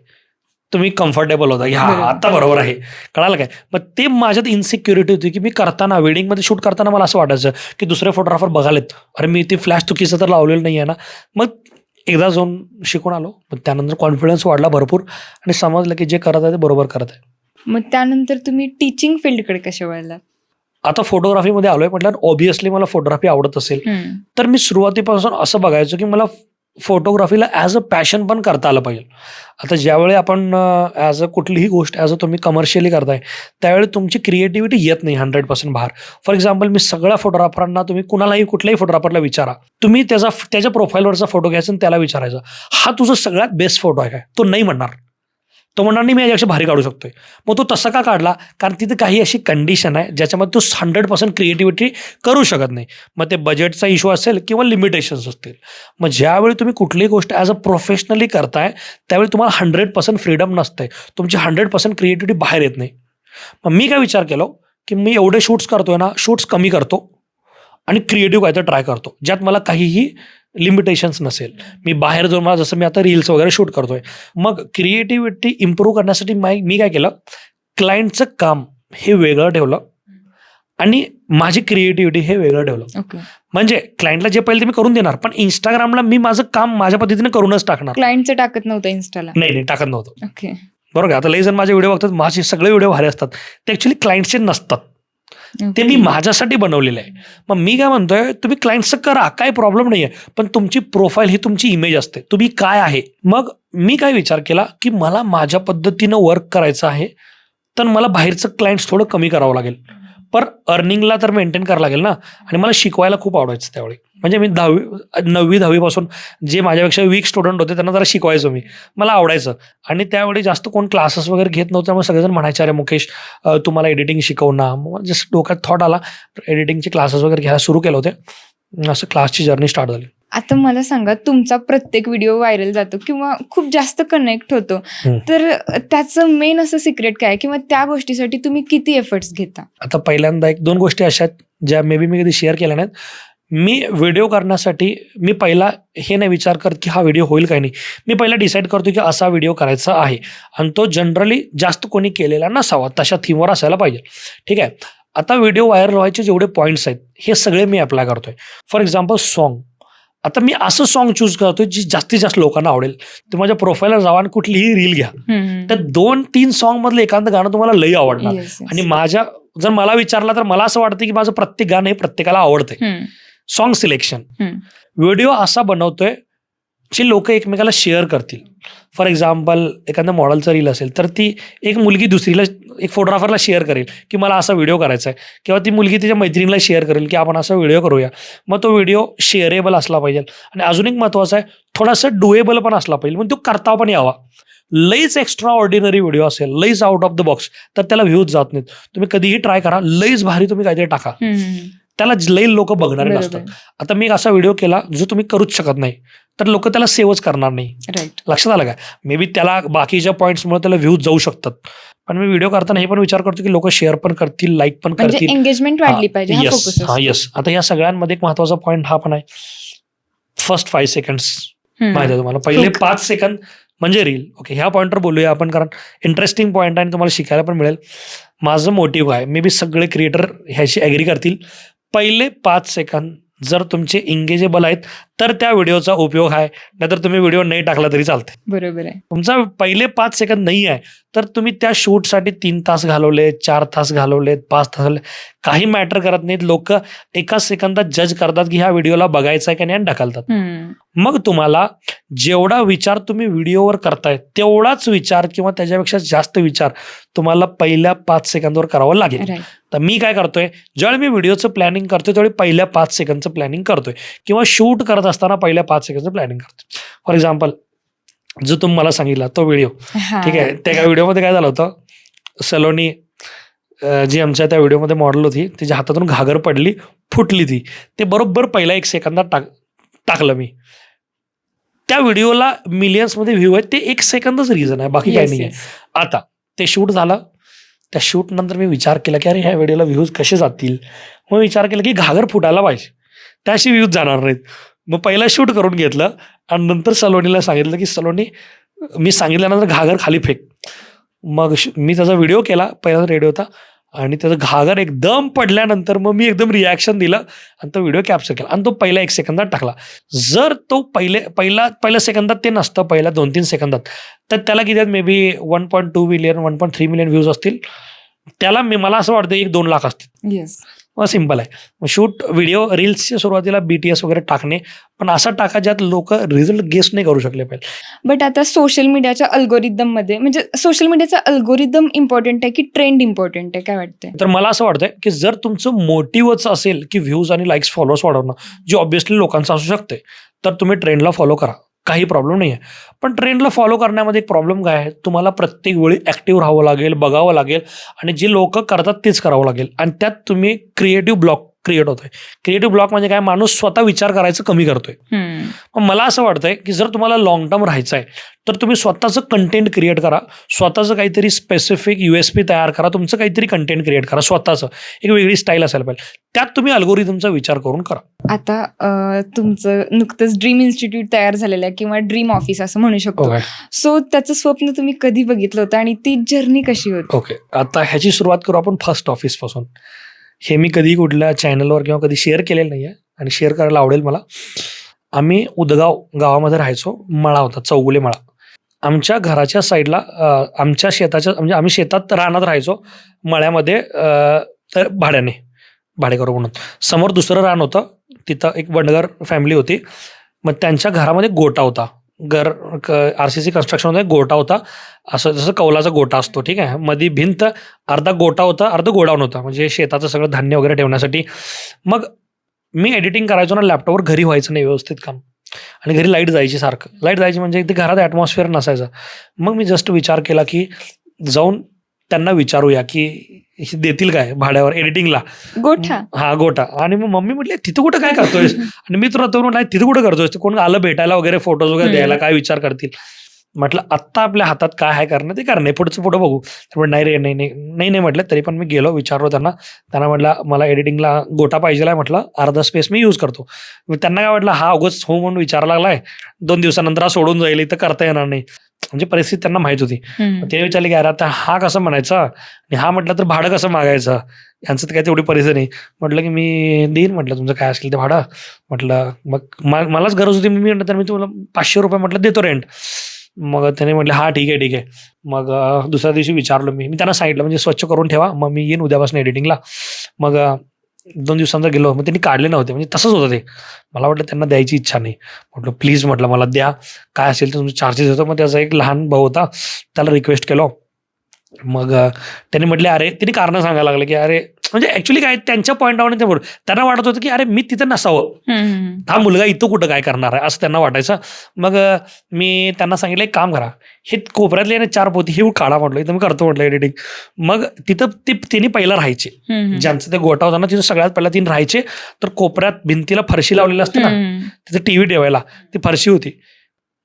B: तुम्ही कम्फर्टेबल होता, हा आता बरोबर आहे. कळालं काय. मग ते माझ्यात इन्सिक्युरिटी होती की मी करताना, वेडिंगमध्ये शूट करताना मला असं वाटायचं की दुसरे फोटोग्राफर बघालेत, अरे मी ते फ्लॅश चुकीचं तर लावलेलं नाही आहे ना. मग एकदा जाऊन शिकून आलो. मग त्यानंतर कॉन्फिडन्स वाढला भरपूर आणि समजलं की जे करत आहे ते बरोबर करत आहे.
A: मग त्यानंतर तुम्ही टीचिंग फील्डकडे कशा वळला?
B: आता फोटोग्राफीमध्ये आलोय म्हटल्यावर ऑब्व्हियसली मला फोटोग्राफी आवडत असेल तर मी सुरुवातीपासून असं बघायचो की मला फोटोग्राफीला ॲज अ पॅशन पण करता आलं पाहिजे. आता ज्यावेळी आपण ॲज अ कुठलीही गोष्ट ॲज अ तुम्ही कमर्शियली करताय त्यावेळी तुमची क्रिएटिव्हिटी येत नाही 100% बाहेर. फॉर एक्झाम्पल मी सगळ्या फोटोग्राफरांना, तुम्ही कुणालाही कुठल्याही फोटोग्राफरला विचारा, तुम्ही त्याच्या प्रोफाईलवरचा फोटो घ्यायचा आणि त्याला विचारायचा हा तुझा सगळ्यात बेस्ट फोटो आहे काय, तो नाही म्हणणार. तो म्हणणार नाही मी याच्यापेक्षा भारी काढू शकतोय. मग तो तसा का काढला, कारण तिथे काही अशी कंडिशन आहे ज्याच्यामध्ये तो 100% क्रिएटिव्हिटी करू शकत नाही. मग ते बजेटचा इश्यू असेल किंवा लिमिटेशन्स असतील. मग ज्यावेळी तुम्ही कुठलीही गोष्ट ॲज अ प्रोफेशनली करताय त्यावेळी तुम्हाला 100% फ्रीडम नसते, तुमची 100% क्रिएटिव्हिटी बाहेर येत नाही. मग मी काय विचार केलो की मी एवढे शूट्स करतोय ना, शूट्स कमी करतो आणि क्रिएटिव्ह काय तर ट्राय करतो ज्यात मला काहीही लिमिटेशन्स नसेल. मी बाहेर जाऊन मला, जसं मी आता रील्स वगैरे शूट करतोय, मग क्रिएटिव्हिटी इम्प्रूव्ह करण्यासाठी मी काय केलं, क्लायंटचं काम हे वेगळं ठेवलं आणि माझी क्रिएटिव्हिटी हे वेगळं ठेवलं. म्हणजे क्लायंटला जे पाहिजे ते मी करून देणार, पण इंस्टाग्रामला मी माझं काम माझ्या पद्धतीने करूनच टाकणार.
A: क्लायंटचं टाकत नव्हतं इंस्टाला? नाही
B: टाकत नव्हतं.
A: ओके.
B: बरोबर. आता लई जण माझे व्हिडिओ बघतात, माझे सगळे व्हिडिओ भारी असतात, ते ॲक्च्युली क्लायंटचे नसतात. ते मी माझ्यासाठी बनवलेलं आहे. मग मी काय म्हणतोय, तुम्ही क्लायंटचं करा, काही प्रॉब्लेम नाही आहे, पण तुमची प्रोफाईल ही तुमची इमेज असते, तुम्ही काय आहे. मग मी काय विचार केला की मला माझ्या पद्धतीनं वर्क करायचं आहे, तर मला बाहेरचं क्लायंट्स थोडं कमी करावं लागेल, पण अर्निंगला तर मेंटेन करावं लागेल ना. आणि मला शिकवायला खूप आवडायचं त्यावेळी. म्हणजे मी 9वी-10वी पासून जे माझ्यापेक्षा वीक स्टुडंट होते त्यांना जरा शिकवायचो मी, मला आवडायचं. आणि त्यावेळी जास्त कोण क्लासेस वगैरे घेत नव्हते, त्यामुळे सगळेजण म्हणायचे, अरे मुकेश तुम्हाला एडिटिंग शिकव ना. मग जस्ट डोक्यात थॉट आला, एडिटिंगचे क्लासेस वगैरे घ्यायला सुरू केले होते. असं क्लासची जर्नी स्टार्ट झाली.
A: आता मला सांगा, तुमचा प्रत्येक व्हिडिओ व्हायरल जातो किंवा खूप जास्त कनेक्ट होतो, तर त्याचं मेन असं सिक्रेट काय, किंवा त्या गोष्टीसाठी तुम्ही किती एफर्ट्स घेता?
B: आता पहिल्यांदा 1-2 गोष्टी अशा आहेत ज्या मे बी मी कधी शेअर केल्या नाहीत. मी व्हिडिओ करण्यासाठी मी पहिला हे नाही विचार करत की हा व्हिडिओ होईल काही नाही. मी पहिला डिसाईड करतो की असा व्हिडिओ करायचा आहे आणि तो जनरली जास्त कोणी केलेला नसावा, तशा थीमवर असायला पाहिजे. ठीक आहे. आता व्हिडिओ व्हायरल व्हायचे जेवढे पॉईंट्स आहेत हे सगळे मी अप्लाय करतोय. For example song. आता मी असं सॉन्ग चूज करतोय जी जास्तीत जास्त लोकांना आवडेल. तुम्ही माझ्या प्रोफाईलला जावा आणि कुठलीही रील घ्या, तर 2-3 सॉन्ग मधलं एखादं गाणं तुम्हाला लई आवडणार. आणि जर मला विचारला तर मला असं वाटतं की माझं प्रत्येक गाणं हे प्रत्येकाला आवडतंय. Song selection. व्हिडिओ असा बनवतोय जे लोक एकमेकाला शेअर करतील. फॉर एक्झाम्पल एखाद्या मॉडेलचा रील असेल तर ती एक मुलगी दुसरीला, एक फोटोग्राफरला शेअर करेल की मला असा व्हिडिओ करायचा आहे, किंवा ती मुलगी तिच्या मैत्रिणीला शेअर करेल की आपण असा व्हिडिओ करूया. मग तो व्हिडिओ शेअरेबल असला पाहिजे. आणि अजून एक महत्त्वाचं आहे, थोडासा डुएबल पण असला पाहिजे, म्हणजे तो करता पण यावा. लईच एक्स्ट्रा ऑर्डिनरी व्हिडिओ असेल, लईच आउट ऑफ द बॉक्स, तर त्याला व्ह्यूज जात नाहीत. तुम्ही कधीही ट्राय करा, लईच भारी तुम्ही काहीतरी टाका, त्याला लई लोक बघणारे नसतात. आता मी असा व्हिडिओ केला जो तुम्ही करूच शकत नाही, तर लोक त्याला सेव्हच करणार नाही. लक्षात आलं का? मे बी त्याला बाकीच्या पॉईंट्समुळे त्याला व्ह्यूज जाऊ शकतात, पण मी व्हिडिओ करताना हे पण विचार करतो की लोक शेअर पण करतील, लाईक पण करतील,
A: एंगेजमेंट वाढली पाहिजे.
B: येस. आता या सगळ्यांमध्ये एक महत्वाचा पॉईंट हा पण आहे, फर्स्ट 5 सेकंड्स. माहिती आहे तुम्हाला, पहिले 5 सेकंद म्हणजे रील. ओके, ह्या पॉईंटवर बोलूया आपण, कारण इंटरेस्टिंग पॉईंट आहे आणि तुम्हाला शिकायला पण मिळेल. माझं मोटिव्ह आहे, मे बी सगळे क्रिएटर ह्याशी ॲग्री करतील, पहिले 5 सेकंद जर तुमचे एंगेजेबल आहेत तर त्या व्हिडिओचा उपयोग आहे, नाहीतर तुम्ही व्हिडिओ नाही टाकला तरी चालते.
A: बरोबर आहे.
B: तुमचा पहिले 5 सेकंद नाही आहे तर तुम्ही त्या शूटसाठी 3 तास घालवले, 4 तास घालवलेत, 5 तास घालवले, काही मॅटर करत नाहीत. लोक एका सेकंदात जज करतात की ह्या व्हिडिओला बघायचा आहे की नाही आणि ढकलतात. मग तुम्हाला जेवढा विचार तुम्ही व्हिडिओवर करताय तेवढाच विचार किंवा त्याच्यापेक्षा जास्त विचार तुम्हाला पहिल्या 5 सेकंदवर करावा लागेल. तर मी काय करतोय, ज्यावेळी मी व्हिडिओचं प्लॅनिंग करतोय त्यावेळी पहिल्या 5 सेकंदचं प्लॅनिंग करतोय, किंवा शूट करत असताना पहिल्या 5 सेकंदचं प्लॅनिंग करतोय. फॉर एक्झाम्पल, जो तुम्ही मला सांगितला तो व्हिडिओ, ठीक आहे, त्या व्हिडिओमध्ये काय झालं होतं, सलोनी जी आमच्या त्या व्हिडिओमध्ये मॉडेल होती, तिच्या हातातून घागर पडली, फुटली ती. ते बरोबर पहिल्या 1 सेकंदात टाकलं मी. त्या व्हिडिओला मिलियन्समध्ये व्ह्यू आहेत, ते 1 सेकंदच रिझन आहे, बाकी काही नाही आहे. आता ते शूट झालं, त्या शूट नंतर मी विचार केला की अरे ह्या व्हिडिओला व्ह्यूज कसे जातील. मग विचार केला की घागर फुटायला पाहिजे, त्याशी व्ह्यूज जाणार नाहीत. मग पहिला शूट करून घेतलं आणि नंतर सलोनीला सांगितलं की सलोनी, मी सांगितल्यानंतर घागर खाली फेक. मग मी त्याचा व्हिडिओ केला, पहिला रेडिओ होता, आणि त्याचं घागर एकदम पडल्यानंतर मग मी एकदम रिॲक्शन दिलं आणि तो व्हिडिओ कॅप्चर केला आणि तो पहिल्या 1 सेकंदात टाकला. जर तो पहिल्या सेकंदात ते नसतं, पहिल्या 2-3 सेकंदात, तर त्याला किती आहेत, may be 1.2 million 1.3 million views असतील. त्याला मला असं वाटतं 1-2 लाख असतील. मग सिम्पल आहे. मग शूट व्हिडिओ रील्सच्या सुरुवातीला BTS वगैरे टाकणे, पण असा टाका ज्यात लोक रिझल्ट गेस नाही करू शकले पाहिजे.
A: बट आता सोशल मीडियाच्या अल्गोरिदम मध्ये, म्हणजे सोशल मीडियाचा अल्गोरिदम इम्पॉर्टंट आहे की ट्रेंड इम्पॉर्टंट आहे, काय वाटतंय?
B: तर मला असं वाटतंय की जर तुमचं मोटिव्हच असेल की व्ह्यूज आणि लाईक्स फॉलोअर्स वाढवणं, जे ऑब्व्हियसली लोकांचं असू शकते, तर तुम्ही ट्रेंडला फॉलो करा, काही प्रॉब्लेम नाही आहे. पण ट्रेंडला फॉलो करण्यामध्ये एक प्रॉब्लेम काय आहे, तुम्हाला प्रत्येक वेळी ॲक्टिव्ह राहावं लागेल, बघावं लागेल, आणि जे लोक करतात तेच करावं लागेल, आणि त्यात तुम्ही क्रिएटिव्ह ब्लॉक क्रिएट होतोय. क्रिएटिव्ह ब्लॉक म्हणजे काय, माणूस स्वतः विचार करायचं कमी करतोय. मग मला असं वाटतंय की जर तुम्हाला लॉंग टर्म राहायचं आहे तर तुम्ही स्वतःचं कंटेंट क्रिएट करा, स्वतःचं काहीतरी स्पेसिफिक USP तयार करा, तुमचं काहीतरी कंटेंट क्रिएट करा, स्वतःचं एक वेगळी स्टाईल असायला पाहिजे, त्यात तुम्ही अल्गोरिदमचा विचार करून करा.
A: आता तुमचं नुकतंच ड्रीम इन्स्टिट्यूट तयार झालेलं आहे किंवा ड्रीम ऑफिस असं म्हणू शकतो. सो त्याचं स्वप्न तुम्ही कधी बघितलं होतं आणि ती जर्नी कशी होती?
B: ओके, आता ह्याची सुरुवात करू आपण फर्स्ट ऑफिस पासून. हे मी कधी कुठल्या चॅनलवर किंवा कधी शेअर केलेलं नाही आहे आणि शेअर करायला आवडेल मला. आम्ही उदगाव गावामध्ये राहायचो, मळा होता, चौगुले मळा. आमच्या घराच्या साईडला आमच्या शेताच्या, म्हणजे आम्ही शेतात रानात राहायचो, मळ्यामध्ये तर भाडेकरू म्हणून. समोर दुसरं रान होतं, तिथं एक बंडगर फॅमिली होती. मग त्यांच्या घरामध्ये गोटा होता. RCC कन्स्ट्रक्शन मध्ये गोटा होता, असं जसं कौलाचा गोटा असतो, ठीक आहे. मध्ये भिंत, अर्धा गोटा होता, अर्धा गोडाऊन होता, म्हणजे शेताचं सगळं धान्य वगैरे ठेवण्यासाठी. मग मी एडिटिंग करायचो ना लॅपटॉपवर, घरी व्हायचं नाही व्यवस्थित काम, आणि घरी लाईट जायची, सारखं लाईट जायची, म्हणजे ते घरात ॲटमॉस्फिअर नसायचं. मग मी जस्ट विचार केला की जाऊन त्यांना विचारूया की हे देतील काय भाड्यावर एडिटिंगला
A: गोठा.
B: हा गोटा. आणि मग मम्मी म्हटली तिथं कुठं काय करतोयस, आणि मी तुला तो म्हटलं तिथं कुठं करतोयस, कोण आलं भेटायला वगैरे, फोटोज वगैरे द्यायला, काय विचार करतील. म्हटलं आत्ता आपल्या हातात काय आहे करणं ते करणं, पुढचं पुढं बघू. तर नाही रे, नाही म्हटलं. तरी पण मी गेलो, विचारलो त्यांना म्हटलं मला एडिटिंगला गोटा पाहिजे आहे, म्हटलं अर्धा स्पेस मी यूज करतो. त्यांना काय वाटलं, हा उगाच हो म्हणून विचारायला लागलाय, 2 दिवसानंतर हा सोडून जाईल, इथं करता येणार नाही, म्हणजे परिस्थिती त्यांना माहित होती. ते विचारले की अरे आता हा कसं म्हणायचा, आणि हा म्हटलं तर भाडं कसं मागायचं, यांचं तर काय तेवढी परिस्थिती नाही. म्हटलं की मी देईन, म्हटलं तुमचं काय असेल ते भाडं. म्हटलं मग मलाच गरज होती, मी म्हटलं तर मी तुम्हाला 500 रुपये म्हटलं देतो रेंट. मग त्याने म्हटलं हा ठीक आहे. मग दुसऱ्या दिवशी विचारलो मी त्यांना सांगितलं, म्हणजे स्वच्छ करून ठेवा, मग मी येईन उद्यापासून एडिटिंगला. मग 2 दिवसांचा गेलो, मग त्यांनी काढले नव्हते, म्हणजे तसंच होतं ते. मला वाटलं त्यांना द्यायची इच्छा नाही. म्हटलं प्लीज, म्हटलं मला द्या, काय असेल तर तुमचे चार्जेस होतं. मग त्याचा एक लहान भाऊ होता, त्याला रिक्वेस्ट केलो. मग त्यांनी म्हटले अरे, त्यांनी कारण सांगायला लागले की अरे, म्हणजे ऍक्च्युली काय त्यांच्या पॉईंटवर ते बोल, त्यांना वाटत होतं की अरे मी तिथं नसावं, हा मुलगा इथं कुठं काय करणार आहे, असं त्यांना वाटायचं. मग मी त्यांना सांगितलं एक काम करा, हे कोपऱ्यातले 4 पोती हे काढा, म्हटलं इथं मी करतो म्हटलं एडिटिंग. मग तिथं त्यांनी पहिला राहायचे, ज्यांचं ते गोटा होता ना, तिथं सगळ्यात पहिला 3 राहायचे. तर कोपऱ्यात भिंतीला फरशी लावलेली असते ना, तिथं टीव्ही ठेवायला ती फरशी होती.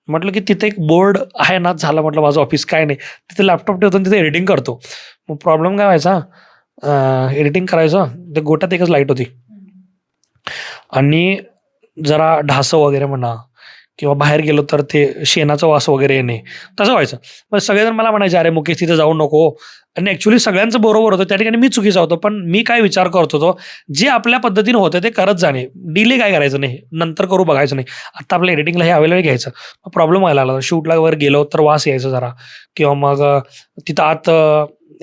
B: म्हटलं की तिथे एक बोर्ड आहे ना, झालं म्हटलं माझं ऑफिस, काय नाही, तिथे लॅपटॉप ठेवतो तिथे एडिटिंग करतो. मग प्रॉब्लेम काय व्हायचा, एडिटिंग करायचं, ते गोट्यात एकच लाईट होती, आणि जरा ढासं वगैरे म्हणा, किंवा बाहेर गेलो तर ते शेणाचा वास वगैरे येणे, तसं व्हायचं. मग सगळेजण मला म्हणायचे अरे मुकेश तिथे जाऊ नको, आणि ऍक्च्युली सगळ्यांचं बरोबर होतं, त्या ठिकाणी मी चुकीचा होतो. पण मी काय विचार करत होतो, जे आपल्या पद्धतीने होतं ते करत जाणे, डिले काय करायचं नाही, नंतर करू बघायचं नाही, आता आपल्या एडिटिंगला हे अवेलेबल घ्यायचं. मग प्रॉब्लेम व्हायला लागला, शूटला वर गेलो तर वास यायचं जरा, किंवा मग तिथं आत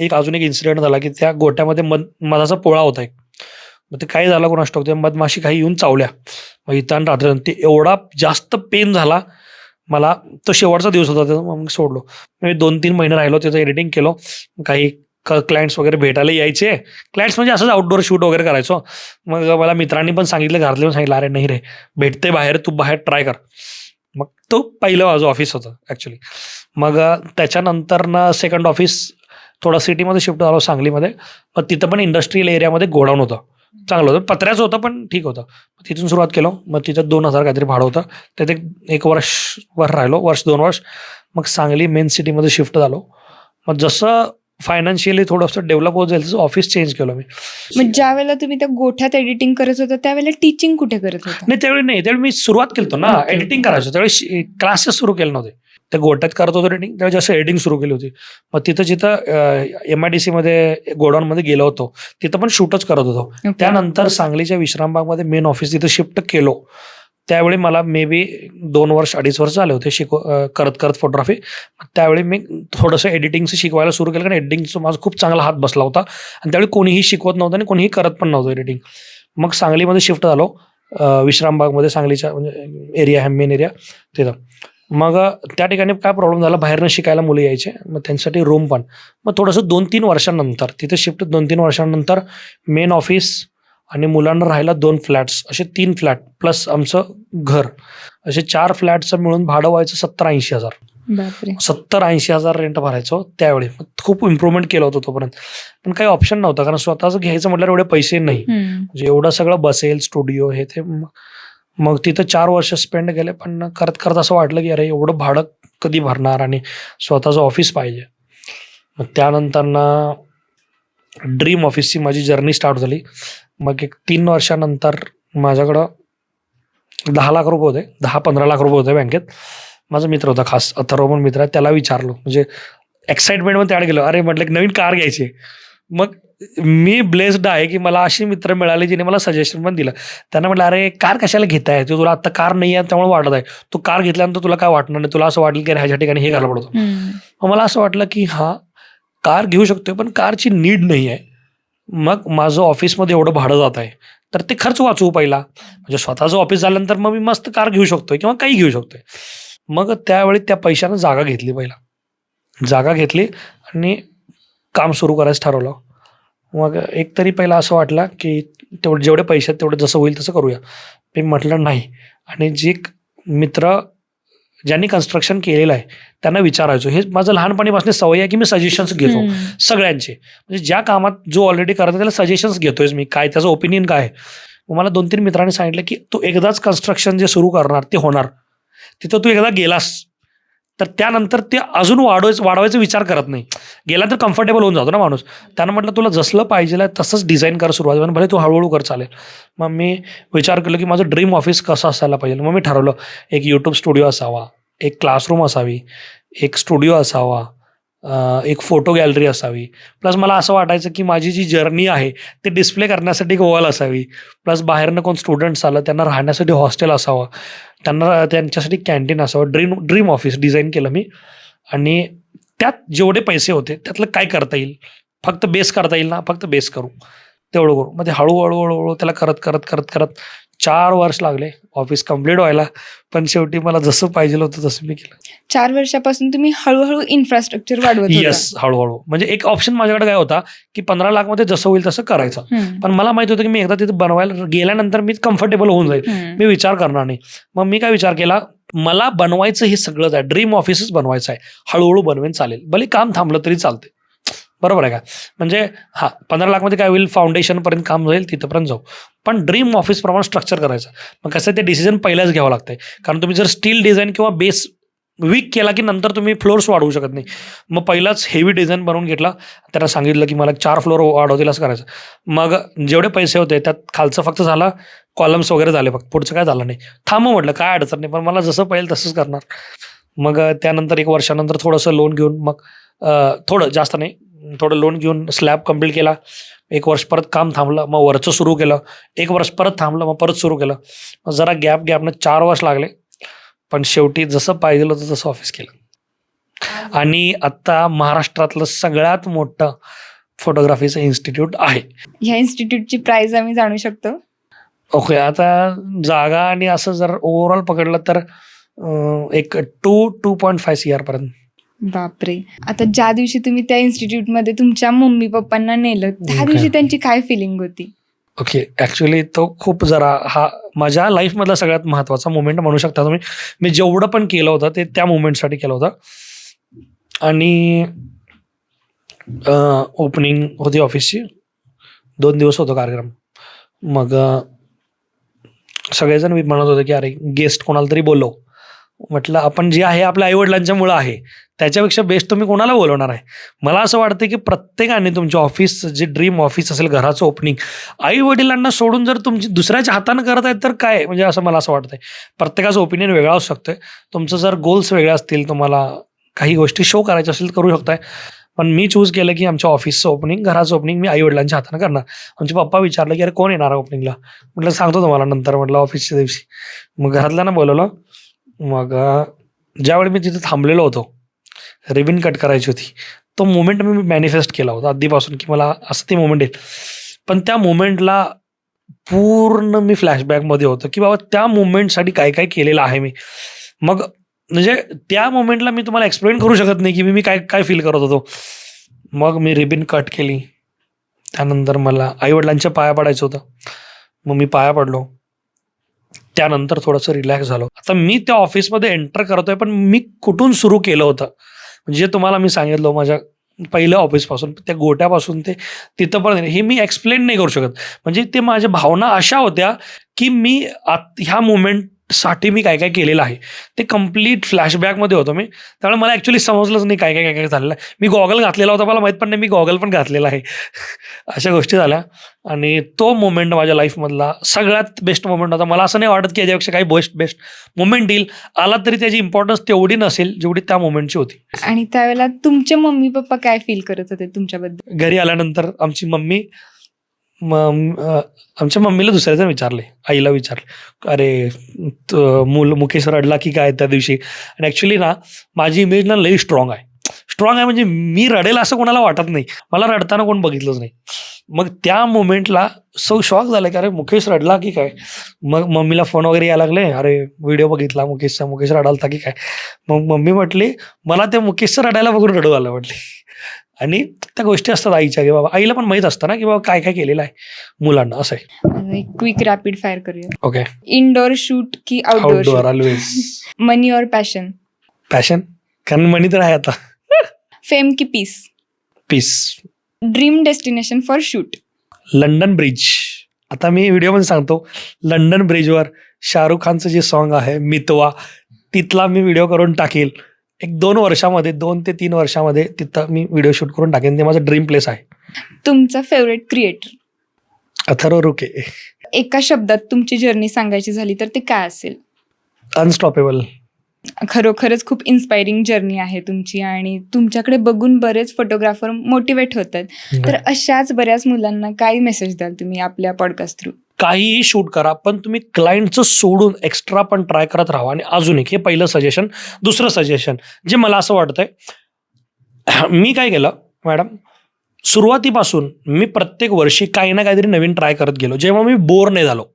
B: अजून एक इन्सिडेंट झाला की त्या गोट्यामध्ये मधाचा पोळा होता एक. मग ते काय झालं कोणास ठाऊक, ते मधमाशी काही येऊन चावल्या, मग इथं रात्र ते एवढा जास्त पेन झाला मला. तो शेवटचा दिवस होता त्याचा, मग सोडलो. मी 2-3 महिने राहिलो, त्याचं एडिटिंग केलो. काही क्लायंट्स वगैरे भेटायला यायचे, क्लायंट्स म्हणजे असंच आउटडोर शूट वगैरे करायचो. मग मला मित्रांनी पण सांगितलं, घरातले पण सांगितलं अरे नाही रे, भेटते बाहेर, तू बाहेर ट्राय कर. मग तो पहिलं माझं ऑफिस होतं ॲक्च्युली. मग त्याच्यानंतर ना सेकंड ऑफिस थोडा सिटीमध्ये शिफ्ट झालो, सांगलीमध्ये. मग तिथं पण इंडस्ट्रियल एरियामध्ये गोडाऊन होतं, चांगलं होतं, पत्र्याचं होतं पण ठीक होतं. तिथून सुरुवात केलो. मग तिथं 2,000 काहीतरी भाडं होतं, त्यात 1 वर्षभर राहिलो, 1-2 वर्ष. मग सांगली मेन सिटीमध्ये शिफ्ट झालो. मग जसं फायनान्शियली थोडंसं डेव्हलप होत जाईल तसं ऑफिस चेंज केलं मी.
A: मग ज्या वेळेला तुम्ही त्या गोठ्यात एडिटिंग करत होता त्यावेळेला टीचिंग कुठे करत होता?
B: नाही त्यावेळी मी सुरुवात केली ना एडिटिंग करायचो, त्यावेळी क्लासेस सुरू केले नव्हते. त्या गोट्यात करत होतो एडिटिंग, त्यावेळी जसं एडिटिंग सुरू केली होती. मग जिथं MIDC मध्ये गोडाऊनमध्ये गेलो होतो, तिथं पण शूटच करत होतो. त्यानंतर सांगलीच्या विश्रामबागमध्ये मेन ऑफिस तिथं शिफ्ट केलो. त्यावेळी मला मे बी 2 वर्ष 2.5 वर्ष झाले होते करत फोटोग्राफी. त्यावेळी मी थोडंसं एडिटिंगचं शिकवायला सुरू केलं, कारण एडिटिंगचा माझा खूप चांगला हात बसला होता, आणि त्यावेळी कोणीही शिकवत नव्हतं आणि कोणीही करत पण नव्हतं एडिटिंग. मग सांगलीमध्ये शिफ्ट झालो, विश्रामबागमध्ये, सांगलीच्या म्हणजे एरिया आहे मेन एरिया तिथं. मग त्या ठिकाणी काय प्रॉब्लेम झाला, बाहेरनं शिकायला मुलं यायचे, मग त्यांच्यासाठी रूम पण. मग थोडंसं 2-3 वर्षांनंतर तिथे शिफ्ट, 2-3 वर्षांनंतर मेन ऑफिस आणि मुलांना राहायला 2 फ्लॅट्स, असे 3 फ्लॅट प्लस आमचं घर, असे 4 फ्लॅटचं मिळून भाडं व्हायचं 70-80 हजार. 70-80 हजार रेंट भरायचो त्यावेळी. खूप इम्प्रूव्हमेंट केलं होतं तोपर्यंत, पण काही ऑप्शन नव्हता, कारण स्वतःच घ्यायचं म्हटल्यावर एवढे पैसे नाही, म्हणजे एवढं सगळं बसेल, स्टुडिओ हे ते. मग तिथं 4 वर्ष स्पेंड केले, पण करत असं वाटलं की अरे एवढं भाडं कधी भरणार, आणि स्वतःचं ऑफिस पाहिजे. मग त्यानंतर ना ड्रीम ऑफिसची माझी जर्नी स्टार्ट झाली. मग एक 3 वर्षानंतर माझ्याकडं 10 लाख रुपये होते, 10-15 लाख रुपये होते बँकेत. माझा मित्र होता खास, अथर्व म्हणून मित्र आहे, त्याला विचारलो, म्हणजे एक्साइटमेंटमध्ये त्याकडे गेलो. अरे म्हटलं की नवीन कार घ्यायची. मग मी ब्लेस्ड आहे की मला अशी मित्र मिळाली जिने मला सजेशन पण दिलं. त्यांना म्हटलं अरे कार कशाला घेताय, तू तुला आता कार नाही आहे त्यामुळे वाटत आहे, तू कार घेतल्यानंतर तुला काय वाटणार नाही, तुला असं वाटेल की ह्याच्या ठिकाणी हे घालवलं पडतो. मग मला असं वाटलं की हा कार घेऊ शकतोय, पण कारची नीड नाही आहे. मग माझं ऑफिसमध्ये एवढं भाडं जात आहे, तर ते खर्च वाचवू पहिला. म्हणजे स्वतःचं ऑफिस झाल्यानंतर मग मी मस्त कार घेऊ शकतोय किंवा काही घेऊ शकतोय. मग त्यावेळी त्या पैशानं जागा घेतली पहिला. जागा घेतली आणि काम सुरू करायचं ठरवलं. मग एक तरी पहिला असं वाटलं, की जेवढे पैसे आहेत तेवढे जसं होईल तसं करूया. मी म्हटलं नाही. आणि जे मित्र ज्यांनी कन्स्ट्रक्शन केलेलं आहे त्यांना विचारायचो. हे माझं लहानपणीपासून सवय आहे, की मी सजेशन्स घेतो सगळ्यांचे. म्हणजे ज्या कामात जो ऑलरेडी करतो त्याला सजेशन्स घेतोयच मी, काय त्याचं ओपिनियन काय आहे. मग मला 2-3 मित्रांनी सांगितलं, की तू एकदाच कन्स्ट्रक्शन जे सुरू करणार ते होणार. तिथं तू एकदा गेलास तर त्यानंतर ते अजून वाढवायचा विचार करत नाही. गेला तर कम्फर्टेबल होऊन जातो ना माणूस. त्यानं म्हटलं तुला जसलं पाहिजे तसंच डिझाईन कर सुरुवात, भले तू हळूहळू कर चालेल. मग मी विचार केला, की माझं ड्रीम ऑफिस कसं असायला पाहिजे. मग मी ठरवलं, एक यूट्यूब स्टुडिओ असावा, एक क्लासरूम असावी, एक स्टुडिओ असावा, एक फोटो गॅलरी असावी. प्लस मला असं वाटायचं, की माझी जी जर्नी आहे ते डिस्प्ले करण्यासाठी एक वॉल असावी. प्लस बाहेरनं कोण स्टुडंट्स आलं त्यांना राहण्यासाठी हॉस्टेल असावं, त्यांच्यासाठी कॅन्टीन असावं. ड्रीम ऑफिस डिझाईन केलं मी. आणि त्यात जेवढे पैसे होते त्यातलं काय करता येईल, फक्त बेस करता येईल ना, फक्त बेस करू, तेवढं करू. मग ते हळूहळू त्याला करत 4 वर्ष लागले ऑफिस कम्प्लीट व्हायला. पण शेवटी मला जसं पाहिजे होतं तसं मी केलं.
A: 4 वर्षापासून तुम्ही हळूहळू इन्फ्रास्ट्रक्चर वाढवत होता.
B: येस, हळूहळू. म्हणजे एक ऑप्शन माझ्याकडे काय होता, की 15 लाख मध्ये जसं होईल तसं करायचं. पण मला माहित होतं, की मी एकदा तिथे बनवायला गेल्यानंतर मी कम्फर्टेबल होऊन जाईल, मी विचार करणार नाही. मग मी काय विचार केला, मला बनवायचं हे सगळंच आहे, ड्रीम ऑफिसच बनवायचं आहे. हळूहळू बनवेन चालेल, भले काम थांबलं तरी चालते. बरोबर आहे का. म्हणजे 15 लाखमध्ये काय होईल, फाउंडेशनपर्यंत काम जाईल, तिथंपर्यंत जाऊ. पण ड्रीम ऑफिस प्रमाणे स्ट्रक्चर करायचं. मग कसं ते डिसिजन पहिल्याच घ्यावं लागतंय. कारण तुम्ही जर स्टील डिझाईन किंवा बेस वीक केला, की नंतर तुम्ही फ्लोअर्स वाढवू शकत नाही. मग पहिलाच हेवी डिझाईन बनवून घेतला. त्यांना सांगितलं, की मला 4 फ्लोअर वाढवतील असं करायचं. मग जेवढे पैसे होते त्यात खालचं फक्त झालं, कॉलम्स वगैरे झाले फक्त, पुढचं काय झालं नाही. म्हटलं काय अडचण नाही, पण मला जसं पाहिजे तसंच करणार. मग त्यानंतर 1 वर्षानंतर थोडंसं लोन घेऊन, मग थोडं जास्त नाही, थोडं लोन घेऊन स्लॅब कंप्लीट केला. 1 वर्ष परत काम थांबलं, मग वरचं सुरू केलं. 1 वर्ष परत थांबलं, मग परत सुरू केलं. मग जरा गॅपनं 4 वर्ष लागले. पण शेवटी जसं पाहिजे होतं तसं ऑफिस केलं. आणि आता महाराष्ट्रातलं सगळ्यात मोठं फोटोग्राफीचं इन्स्टिट्यूट आहे.
A: ह्या इन्स्टिट्यूटची प्राइस आम्ही जाणू शकतो?
B: ओके, आता जागा आणि असं जर ओव्हरऑल पकडलं तर एक 2.5 CR पर्यंत.
A: बापरे. आता ज्या दिवशी तुम्ही त्या इन्स्टिट्यूटमध्ये तुमच्या मम्मी पप्पांना नेलं, त्या दिवशी त्यांची काय फिलिंग होती?
B: ओके, ॲक्च्युली तो खूप जरा माझ्या लाईफमधला सगळ्यात महत्त्वाचा मोमेंट म्हणू शकता तुम्ही. मी जेवढं पण केलं होतं ते त्या मोमेंटसाठी केलं होतं. आणि ओपनिंग होती ऑफिसची, 2 दिवस होतो कार्यक्रम. मग सगळेजण मी म्हणत होते, की अरे गेस्ट कोणाला तरी बोलव. म्हटलं आपण जे आहे आपल्या आईवडिलांच्या मुळे आहे, त्याच्यापेक्षा बेस्ट तुम्ही कोणाला बोलवणार आहे. मला असं वाटतं, की प्रत्येकाने तुमच्या ऑफिस, जे ड्रीम ऑफिस असेल, घराचं ओपनिंग, आई वडिलांना सोडून जर तुमची दुसऱ्याच्या हातानं करत आहेत तर काय, म्हणजे असं मला असं वाटतंय. प्रत्येकाचं ओपिनियन वेगळा असू शकतोय. तुमचं जर गोल्स वेगळे असतील, तुम्हाला काही गोष्टी शो करायच्या असतील करू शकताय. पण मी चूज केलं, की आमच्या ऑफिसचं ओपनिंग, घराचं ओपनिंग मी आई वडिलांच्या हातानं करणार. आमचे पप्पा विचारलं, की अरे कोण येणार आहे ओपनिंगला. म्हटलं सांगतो तुम्हाला नंतर, म्हटलं ऑफिसच्या दिवशी. मग घरातल्यांना बोलवलं. मग ज्यावेळी मी तिथे थांबलेलो होतो, रिबिन कट करायची होती, तो मोमेंट मी मॅनिफेस्ट केला होता आधीपासून, की मला असं ते मोमेंट येईल. पण त्या मोमेंटला पूर्ण मी फ्लॅशबॅकमध्ये होतो, की बाबा त्या मोमेंटसाठी काय काय केलेलं आहे मी. मग म्हणजे त्या मोमेंटला मी तुम्हाला एक्सप्लेन करू शकत नाही, की मी काय काय फील करत होतो. मग मी रिबिन कट केली. त्यानंतर मला आईवडिलांच्या पाया पडायचं होतं. मग मी पाया पडलो. त्यानंतर थोडंसं रिलॅक्स झालो. आता मी त्या ऑफिसमध्ये एंटर करतोय, पण मी कुठून सुरू केलं होतं, म्हणजे तुम्हाला मी सांगितलं माझ्या पहिल्या ऑफिसपासून, त्या गोट्यापासून ते तिथंपर्यंत, हे मी एक्सप्लेन नाही करू शकत. म्हणजे ते माझ्या भावना अशा होत्या, की मी ह्या मोमेंटसाठी मी काय काय केलेलं आहे ते कम्प्लीट फ्लॅशबॅकमध्ये होतो मी. त्यामुळे मला ॲक्च्युली समजलंच नाही काय काय काय काय झालेलं आहे. मी गॉगल घातलेला होता, मला माहीत पण नाही मी गॉगल पण घातलेला आहे. अशा गोष्टी झाल्या. आणि तो मोमेंट माझ्या लाईफमधला सगळ्यात बेस्ट मोमेंट होता. मला असं नाही वाटत की याच्यापेक्षा काही बेस्ट मोमेंट येईल. आला तरी त्याची इम्पॉर्टन्स तेवढी नसेल जेवढी त्या मोमेंटची होती.
A: आणि त्यावेळेला तुमचे मम्मी पप्पा काय फील करत होते तुमच्याबद्दल?
B: घरी आल्यानंतर आमची मम्मी, आमच्या मम्मीला दुसऱ्याचं विचारले, आईला विचारले, अरे मुकेश रडला की काय त्या दिवशी. आणि ॲक्च्युली ना माझी इमेज ना लई स्ट्रॉंग आहे म्हणजे मी रडेल असं कोणाला वाटत नाही. मला रडताना कोण बघितलंच नाही. मग त्या मोमेंटला शॉक झालं की अरे मुकेश रडला की काय. मग मम्मीला फोन वगैरे यायला लागले, अरे व्हिडिओ बघितला मुकेशचा, मुकेश रडालता की काय. मग मम्मी म्हटली मला त्या मुकेशचं रडायला बघून रडू आलं म्हटली. आणि त्या गोष्टी असतात आईच्या, की बाबा आईला पण माहित असतं ना की बाबा काय काय केलेलं आहे मुलांना. असं आहे.
A: एक क्विक रॅपिड फायर करूया.
B: ओके.
A: इनडोअर शूट की आउटडोअर
B: आउटडोअर
A: शूट?
B: ऑलवेज.
A: मनी और पॅशन?
B: पॅशन, कारण मनी तर आहे आता.
A: फेम की peace?
B: Peace.
A: Dream destination for shoot?
B: London Bridge. आता मी व्हिडिओमध्ये सांगतो, लंडन ब्रिजवर शाहरुख खानचं जे सॉन्ग आहे मितवा, तिथला मी व्हिडिओ करून टाकेल. 1-2 वर्षामध्ये, 2 ते 3 वर्षामध्ये तिथं मी व्हिडिओ शूट करून टाकेन. ते माझं ड्रीम प्लेस आहे.
A: तुमचा फेवरेट क्रिएटर?
B: अथर्व रुके.
A: एका शब्दात तुमची जर्नी सांगायची झाली तर ते काय असेल?
B: अनस्टॉपेबल.
A: खरोखरच खूप इन्स्पायरिंग जर्नी आहे तुमची आणि तुमच्याकडे बघून बरेच फोटोग्राफर मोटिवेट होतात. तर अशाच बऱ्याच मुलांना काय मेसेज द्याल तुम्ही आपल्या पॉडकास्ट थ्रू?
B: काहीही शूट करा, पण तुम्ही क्लायंटचं सोडून एक्स्ट्रा पण ट्राय करत राहा. आणि अजून एक, हे पहिलं सजेशन. दुसरं सजेशन जे मला असं वाटतंय, मी काय केलं मॅडम, सुरुवातीपासून मी प्रत्येक वर्षी काही ना काहीतरी नवीन ट्राय करत गेलो, जेव्हा मी बोर नाही झालो.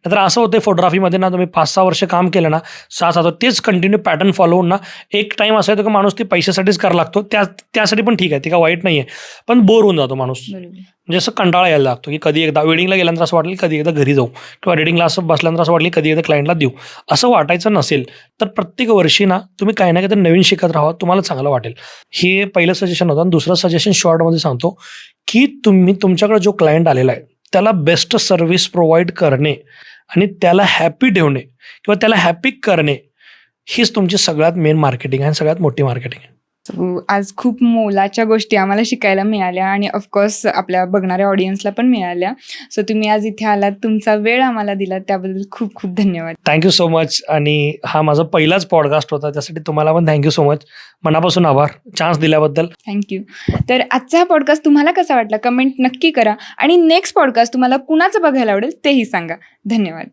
B: नाहीतर असं होतं फोटोग्राफीमध्ये ना, तुम्ही 5-6 वर्ष काम केलं ना, 6-7 तेच कंटिन्यू पॅटर्न फॉलो होऊन ना, एक टाइम असा येतो की माणूस ते पैशासाठीच करायला लागतो. त्यासाठी पण ठीक आहे, ते काय वाईट नाही आहे, पण बोर होऊन जातो माणूस. म्हणजे असं कंटाळा यायला लागतो की कधी एकदा वेडिंगला गेल्यानंतर असं वाटलं, कधी एकदा घरी जाऊ, किंवा रेडिंगला असं बसल्यानंतर असं वाटलं कधी एकदा क्लायंटला देऊ. असं वाटायचं नसेल तर प्रत्येक वर्षी ना तुम्ही काही ना काहीतरी नवीन शिकत राहा, तुम्हाला चांगलं वाटेल. हे पहिलं सजेशन होतं. आणि दुसरं सजेशन शॉर्टमध्ये सांगतो की तुम्ही तुमच्याकडे जो क्लायंट आलेला आहे त्याला बेस्ट सर्व्हिस प्रोव्हाइड करणे आणि त्याला हॅपी ठेवणे किंवा त्याला हॅपी करणे, हीच तुमची सगळ्यात मेन मार्केटिंग आहे आणि सगळ्यात मोठी मार्केटिंग आहे.
A: आज खूप मोलाच्या गोष्टी आम्हाला शिकायला मिळाल्या आणि ऑफकोर्स आपल्या बघणाऱ्या ऑडियन्सला पण मिळाल्या. सो तुम्ही आज इथे आलात, तुमचा वेळ आम्हाला दिला, त्याबद्दल खूप खूप धन्यवाद.
B: Thank you so much. आणि हा माझा पहिलाच पॉडकास्ट होता, त्यासाठी तुम्हाला पण थँक्यू सो मच. मनापासून आभार चान्स दिल्याबद्दल.
A: थँक्यू. तर आजचा हा पॉडकास्ट तुम्हाला कसा वाटला कमेंट नक्की करा आणि नेक्स्ट पॉडकास्ट तुम्हाला कुणाचं बघायला आवडेल तेही सांगा. धन्यवाद.